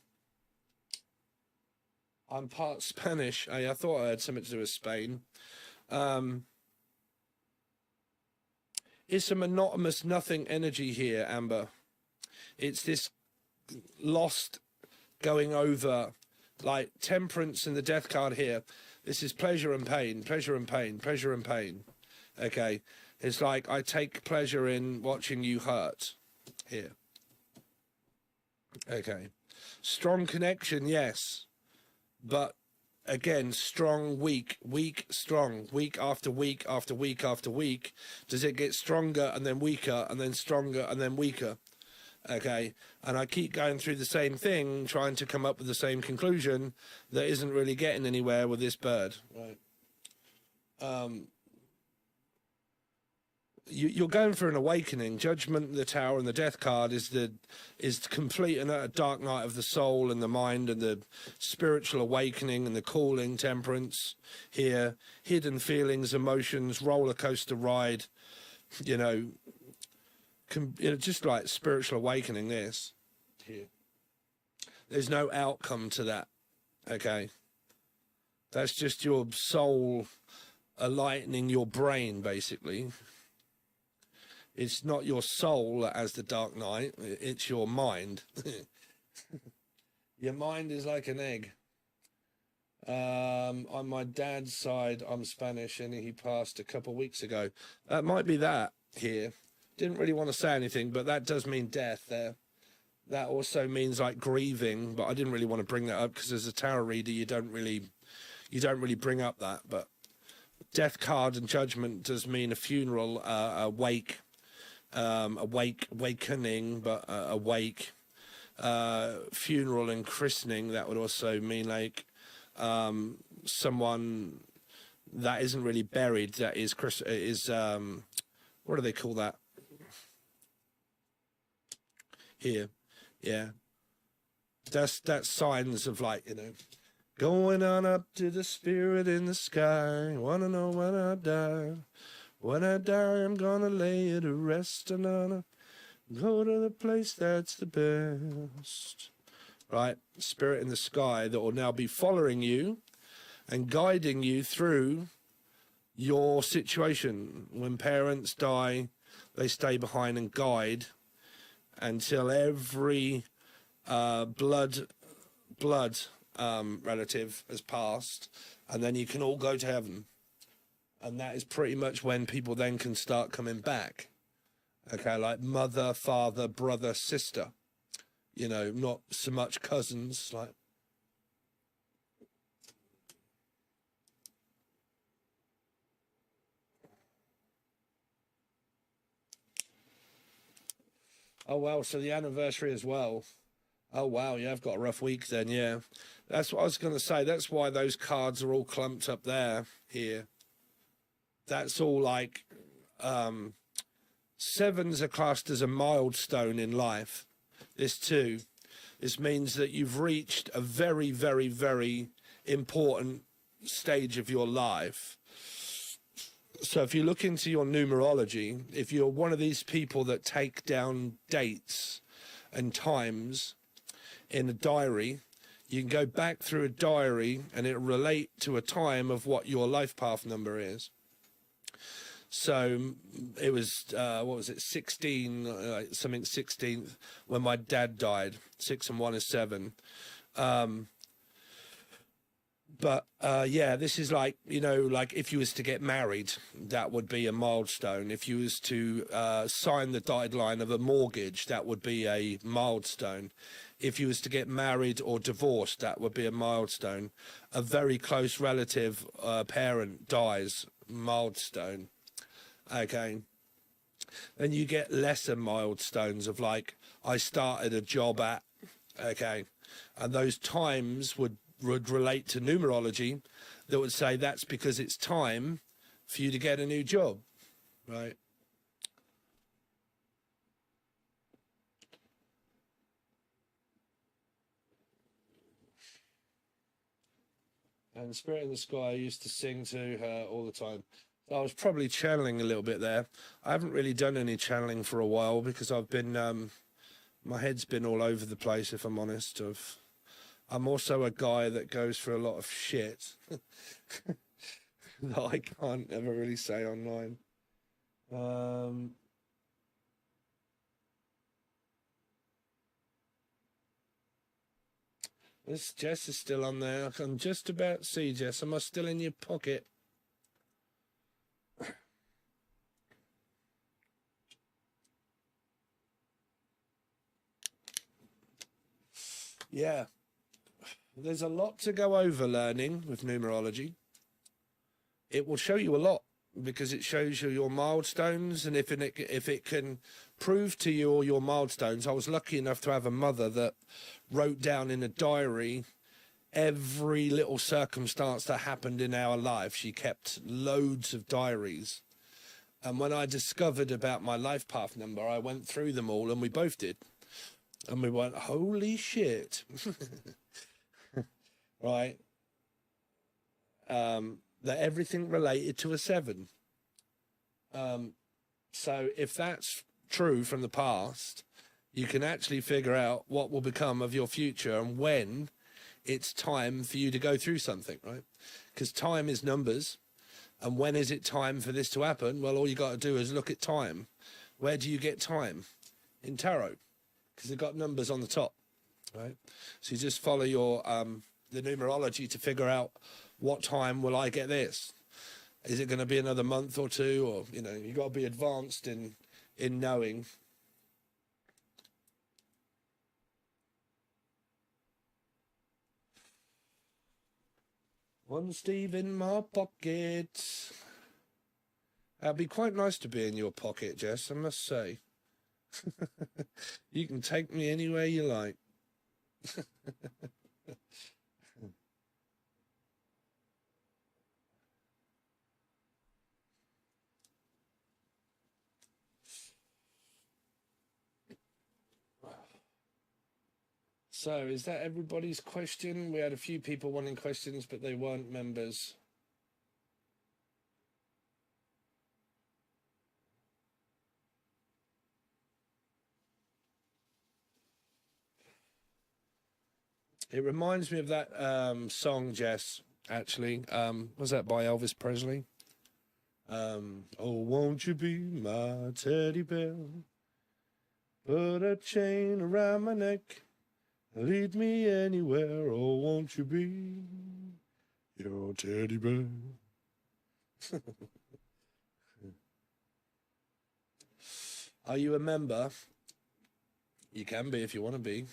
I'm part Spanish. I thought I had something to do with Spain. It's a monotonous nothing energy here, Amber. It's this lost going over, like Temperance and the Death card here. This is pleasure and pain, pleasure and pain, pleasure and pain. Okay. It's like I take pleasure in watching you hurt here. Okay. Strong connection, yes. But again, strong, weak, weak, strong, week after week after week after week. Does it get stronger and then weaker and then stronger and then weaker? Okay. And I keep going through the same thing, trying to come up with the same conclusion that isn't really getting anywhere with this bird. Right. You're going for an awakening. Judgment, the Tower, and the Death card is complete and utter dark night of the soul and the mind and the spiritual awakening and the calling. Temperance here, hidden feelings, emotions, roller coaster ride. Just like spiritual awakening. This here. There's no outcome to that. Okay, that's just your soul enlightening your brain, basically. It's not your soul that has the dark night, it's your mind. Your mind is like an egg. On my dad's side, I'm Spanish, and he passed a couple of weeks ago. That might be that here. Didn't really want to say anything, but that does mean death there. That also means like grieving, but I didn't really want to bring that up because as a tarot reader, you don't really bring up that. But Death card and Judgment does mean a funeral, a wake. Awakening, but awake. Funeral and christening, that would also mean like someone that isn't really buried, that is what do they call that here? Yeah, that's signs of, like, going on up to the spirit in the sky. Wanna know when I die? When I die, I'm gonna lay it to rest, and gonna go to the place that's the best. Right? Spirit in the sky that will now be following you and guiding you through your situation. When parents die, they stay behind and guide until every blood relative has passed, and then you can all go to heaven. And that is pretty much when people then can start coming back. Okay, like mother, father, brother, sister. Not so much cousins, like. Oh, wow, so the anniversary as well. Oh, wow, yeah, I've got a rough week then, yeah. That's what I was going to say. That's why those cards are all clumped up here. That's all like, sevens are classed as a milestone in life. This too. This means that you've reached a very, very, very important stage of your life. So if you look into your numerology, if you're one of these people that take down dates and times in a diary, you can go back through a diary and it'll relate to a time of what your life path number is. So it was, 16, something 16th, when my dad died. 6 and 1 is 7. Yeah, this is like, like if you was to get married, that would be a milestone. If you was to sign the dotted line of a mortgage, that would be a milestone. If you was to get married or divorced, that would be a milestone. A very close relative, parent dies, milestone. Okay. Then you get lesser milestones of, like, I started a job at, okay. And those times would relate to numerology that would say that's because it's time for you to get a new job, right? And Spirit in the Sky, I used to sing to her all the time. I was probably channeling a little bit there. I haven't really done any channeling for a while because I've been, my head's been all over the place, if I'm honest. I'm also a guy that goes through a lot of shit that I can't ever really say online. This Jess is still on there. I can just about see Jess. Am I still in your pocket? Yeah. There's a lot to go over learning with numerology. It will show you a lot because it shows you your milestones, and if it can prove to you all your milestones. I was lucky enough to have a mother that wrote down in a diary every little circumstance that happened in our life. She kept loads of diaries. And when I discovered about my life path number, I went through them all, and we both did. And we went, holy shit. Right? That everything related to a 7. So if that's true from the past, you can actually figure out what will become of your future and when it's time for you to go through something, right? Because time is numbers. And when is it time for this to happen? Well, all you got to do is look at time. Where do you get time? In tarot, because they've got numbers on the top, right? So you just follow your the numerology to figure out what time will I get this. Is it going to be another month or two? Or, you got to be advanced in knowing. One Steve in my pocket. It'd be quite nice to be in your pocket, Jess, I must say. You can take me anywhere you like. So, is that everybody's question? We had a few people wanting questions, but they weren't members. It reminds me of that song, Jess, actually. Was that by Elvis Presley? Oh, won't you be my teddy bear? Put a chain around my neck. Lead me anywhere. Oh, won't you be your teddy bear? Are you a member? You can be if you want to be.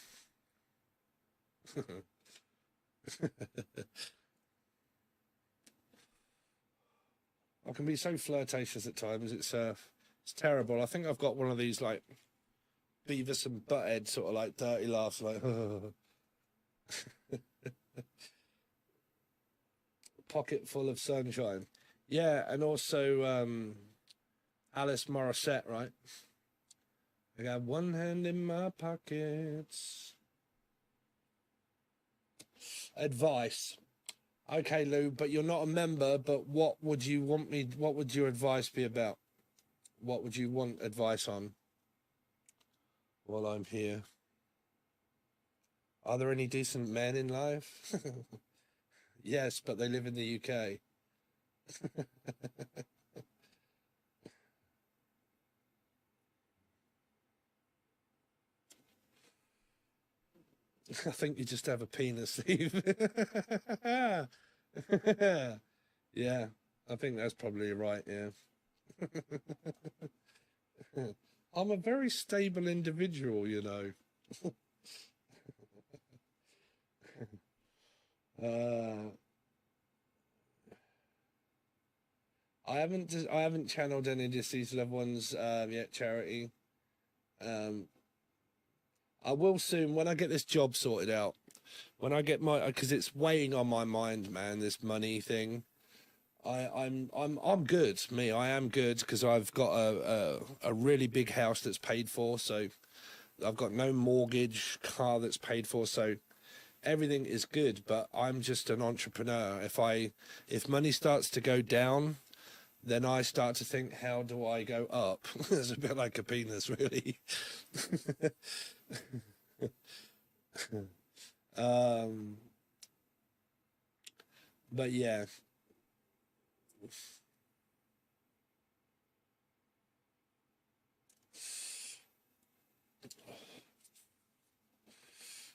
I can be so flirtatious at times. It's terrible. I think I've got one of these like Beavis and Butthead sort of like dirty laughs, like pocket full of sunshine. Yeah, and also Alice Morissette, right? I got one hand in my pockets. Advice. Okay, Lou, but you're not a member, but what would you want me, what would your advice be about? What would you want advice on while I'm here? Are there any decent men in life? Yes, but they live in the UK. I think you just have a penis, Steve. Yeah, I think that's probably right, yeah. I'm a very stable individual, you know. I haven't channeled any deceased loved ones yet, Charity. I will soon when I get this job sorted out. When I get my, because it's weighing on my mind, man. This money thing. I'm good. Me, I am good because I've got a really big house that's paid for. So I've got no mortgage, car that's paid for. So everything is good. But I'm just an entrepreneur. If money starts to go down, then I start to think, how do I go up? It's a bit like a penis, really. But yeah.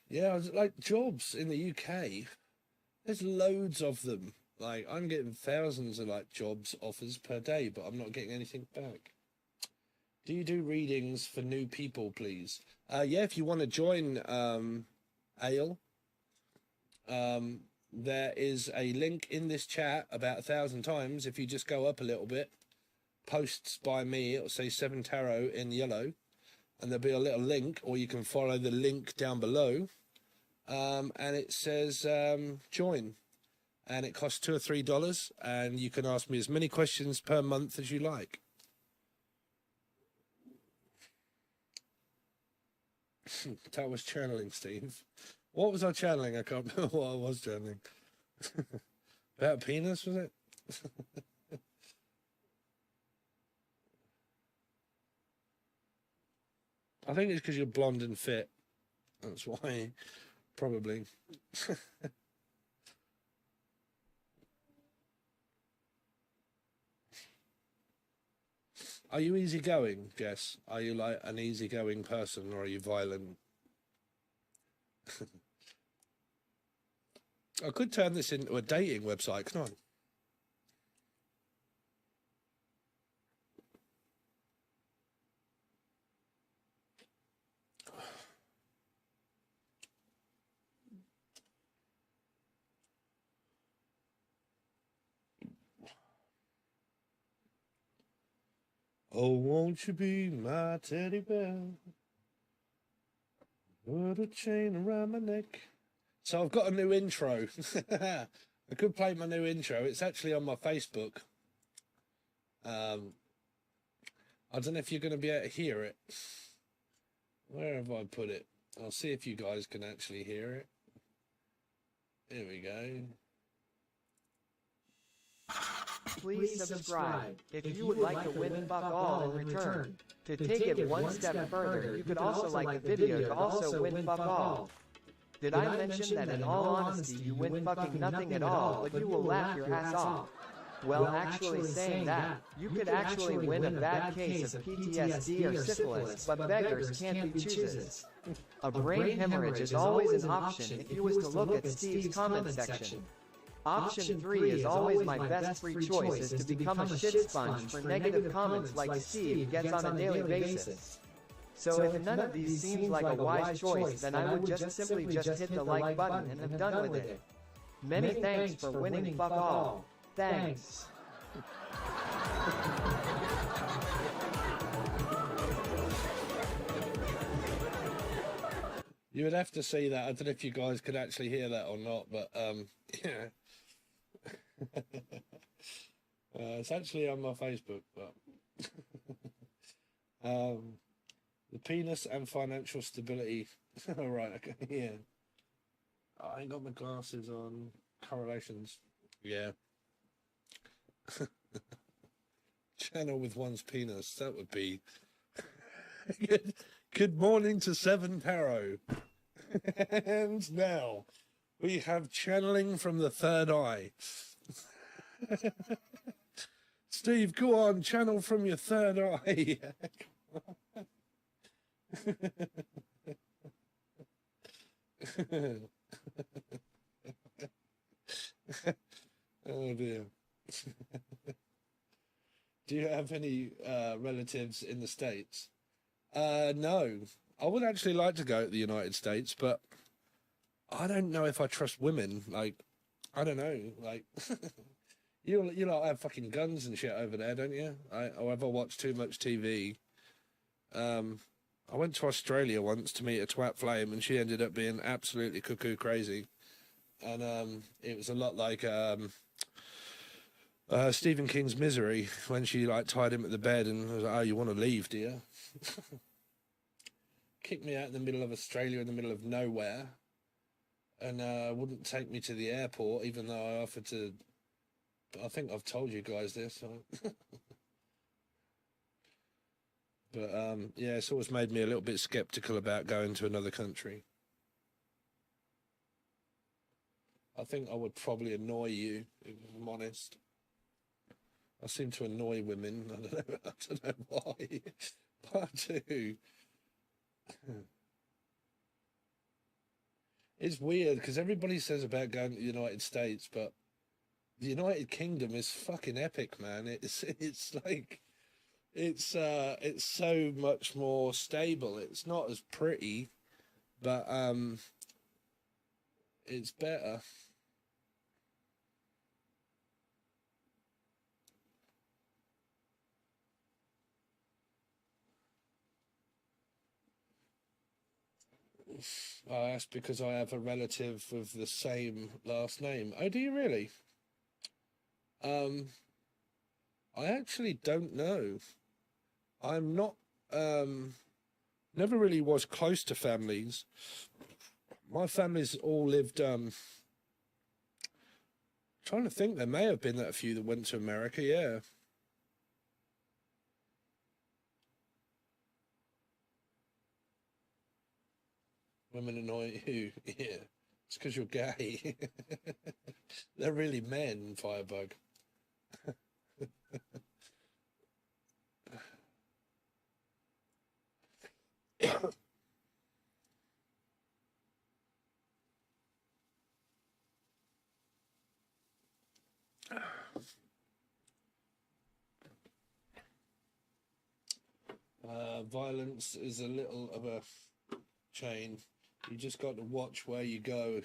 Yeah, like jobs in the UK, there's loads of them. Like I'm getting thousands of like jobs offers per day, but I'm not getting anything back. Do you do readings for new people, please? Yeah, if you want to join Ale, there is a link in this chat about 1,000 times. If you just go up a little bit, posts by me, it'll say 7 Tarot in yellow, and there'll be a little link, or you can follow the link down below, and it says join, and it costs $2 or $3, and you can ask me as many questions per month as you like. That was channeling, Steve. What was I channeling? I can't remember what I was channeling. About penis, was it? I think it's because you're blonde and fit. That's why, probably. Are you easygoing, Jess? Are you like an easygoing person, or are you violent? I could turn this into a dating website, can I? Oh, won't you be my teddy bear? Put a chain around my neck. So I've got a new intro. I could play my new intro. It's actually on my Facebook. I don't know if you're going to be able to hear it. Where have I put it? I'll see if you guys can actually hear it. Here we go. Please subscribe if you would like to win fuck all in return. To take it one step further, you could also like the video to also win fuck all. Did I mention that in all honesty you win fucking nothing at all, but you will laugh your ass off? Well, actually saying that, you could actually win a bad case of PTSD or syphilis, but beggars can't be choosers. A brain hemorrhage is always an option if you was to look at Steve's comment section. Option 3 is always my best free choice, is to become a shit sponge for negative comments like Steve gets on a daily basis. So if none of these seems like a wise choice, then I would just simply just hit the like button and I'm done with it. Many thanks for winning fuck all. Thanks. You would have to see that. I don't know if you guys could actually hear that or not, but yeah. It's actually on my Facebook, but the penis and financial stability. All right, okay, yeah. I ain't got my glasses on. Correlations, yeah. Channel with one's penis. That would be good morning to Seven Tarot. And now we have channeling from the third eye. Steve, go on, channel from your third eye. Oh dear. Do you have any relatives in the States? No. I would actually like to go to the United States, but I don't know if I trust women. Like, I don't know. Like, you lot have fucking guns and shit over there, don't you? Or have I watched too much TV? I went to Australia once to meet a twat flame, and she ended up being absolutely cuckoo crazy. And it was a lot like Stephen King's Misery, when she like tied him at the bed and was like, "Oh, you want to leave, do you?" Kicked me out in the middle of Australia, in the middle of nowhere, and wouldn't take me to the airport, even though I offered to. I think I've told you guys this. So. But yeah, it's always made me a little bit skeptical about going to another country. I think I would probably annoy you, if I'm honest. I seem to annoy women. I don't know why, but I do. It's weird because everybody says about going to the United States, but the United Kingdom is fucking epic, man. It's like it's so much more stable. It's not as pretty, but it's better. Oh, that's because I have a relative with the same last name. Oh, do you really? I actually don't know. I'm not, never really was close to families. My family's all lived, trying to think, there may have been a few that went to America, yeah. Women annoy you, yeah. It's because you're gay. They're really men, Firebug. Violence is a little of a chain. You just got to watch where you go.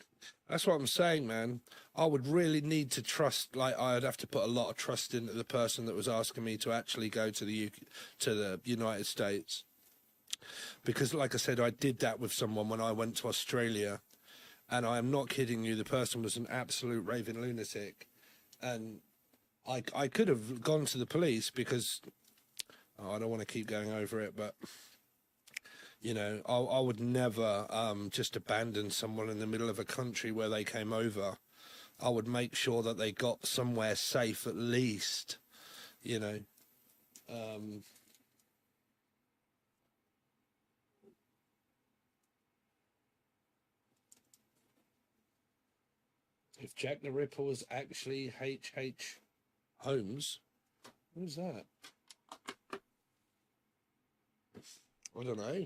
That's what I'm saying, man. I would really need to trust, like I'd have to put a lot of trust into the person that was asking me to actually go to the United States. Because like I said, I did that with someone when I went to Australia, and I am not kidding you, the person was an absolute raving lunatic. And I could have gone to the police because, oh, I don't want to keep going over it, but You know, I would never just abandon someone in the middle of a country where they came over. I would make sure that they got somewhere safe at least, you know. If Jack the Ripper was actually H.H. Holmes, who's that? I don't know.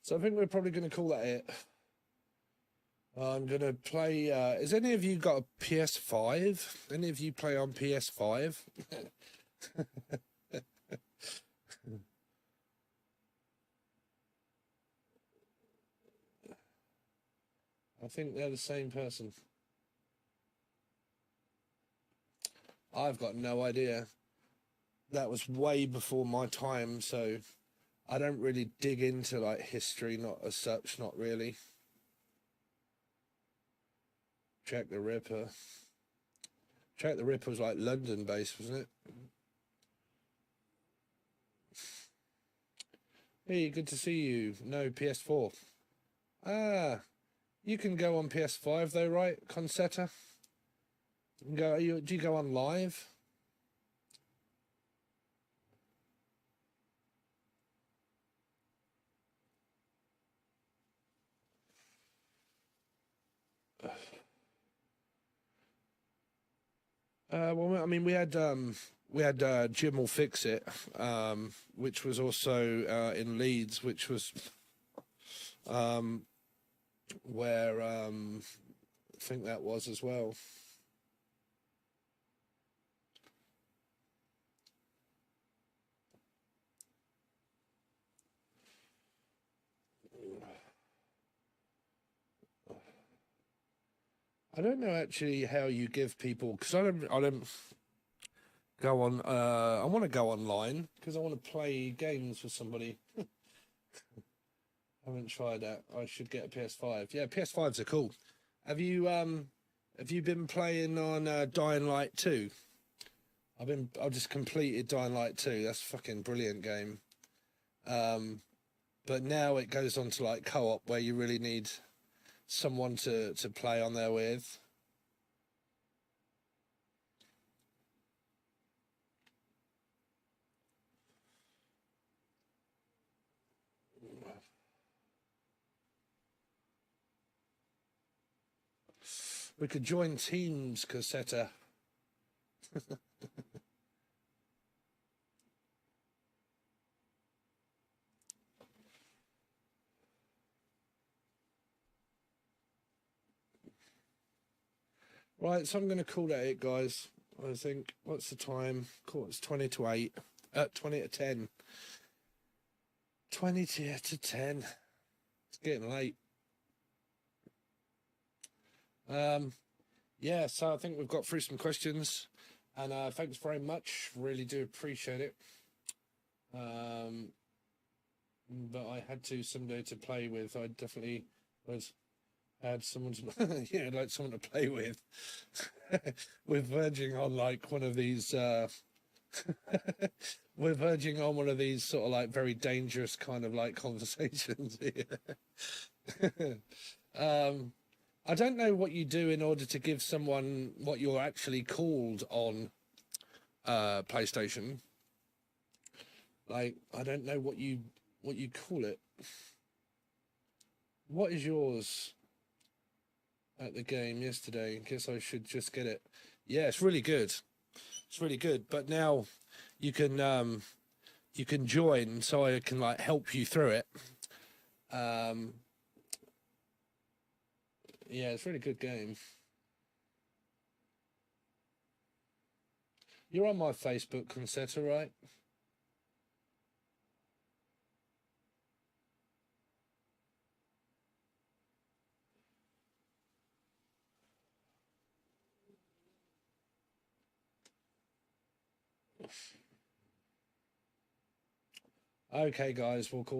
So I think we're probably going to call that it. I'm going to play... has any of you got a PS5? Any of you play on PS5? I think they're the same person. I've got no idea. That was way before my time, so I don't really dig into like history, not as such, not really. Jack the Ripper. Jack the Ripper was like London based, wasn't it? Hey, good to see you. No, PS4. Ah, you can go on PS5 though, right, Concetta? You can go, do you go on live? Well, I mean, we had Jim will fix it, which was also in Leeds, which was where I think that was as well. I don't know actually how you give people, because I don't go on. I want to go online because I want to play games with somebody. I haven't tried that. I should get a PS5. Yeah, PS5s are cool. Have you been playing on Dying Light 2? I've just completed Dying Light 2. That's a fucking brilliant game. But now it goes on to like co-op where you really need someone to play on there with. We could join teams, Cassetta. Right, so I'm going to call that it, guys. I think, what's the time? Cool, it's 20 to 8. 20 to 10. 20 to 10. It's getting late. Yeah, so I think we've got through some questions. And thanks very much. Really do appreciate it. But I had somebody to play with. I definitely had someone to, yeah, like someone to play with. We're verging on like one of these we're verging on one of these sort of like very dangerous kind of like conversations here. I don't know what you do in order to give someone what you're actually called on PlayStation. Like, I don't know what you call it. What is yours at the game yesterday? I guess I should just get it. Yeah, it's really good. It's really good. But now you can join, so I can like help you through it. Yeah, it's a really good game. You're on my Facebook, Concetta, right? Okay, guys, we'll call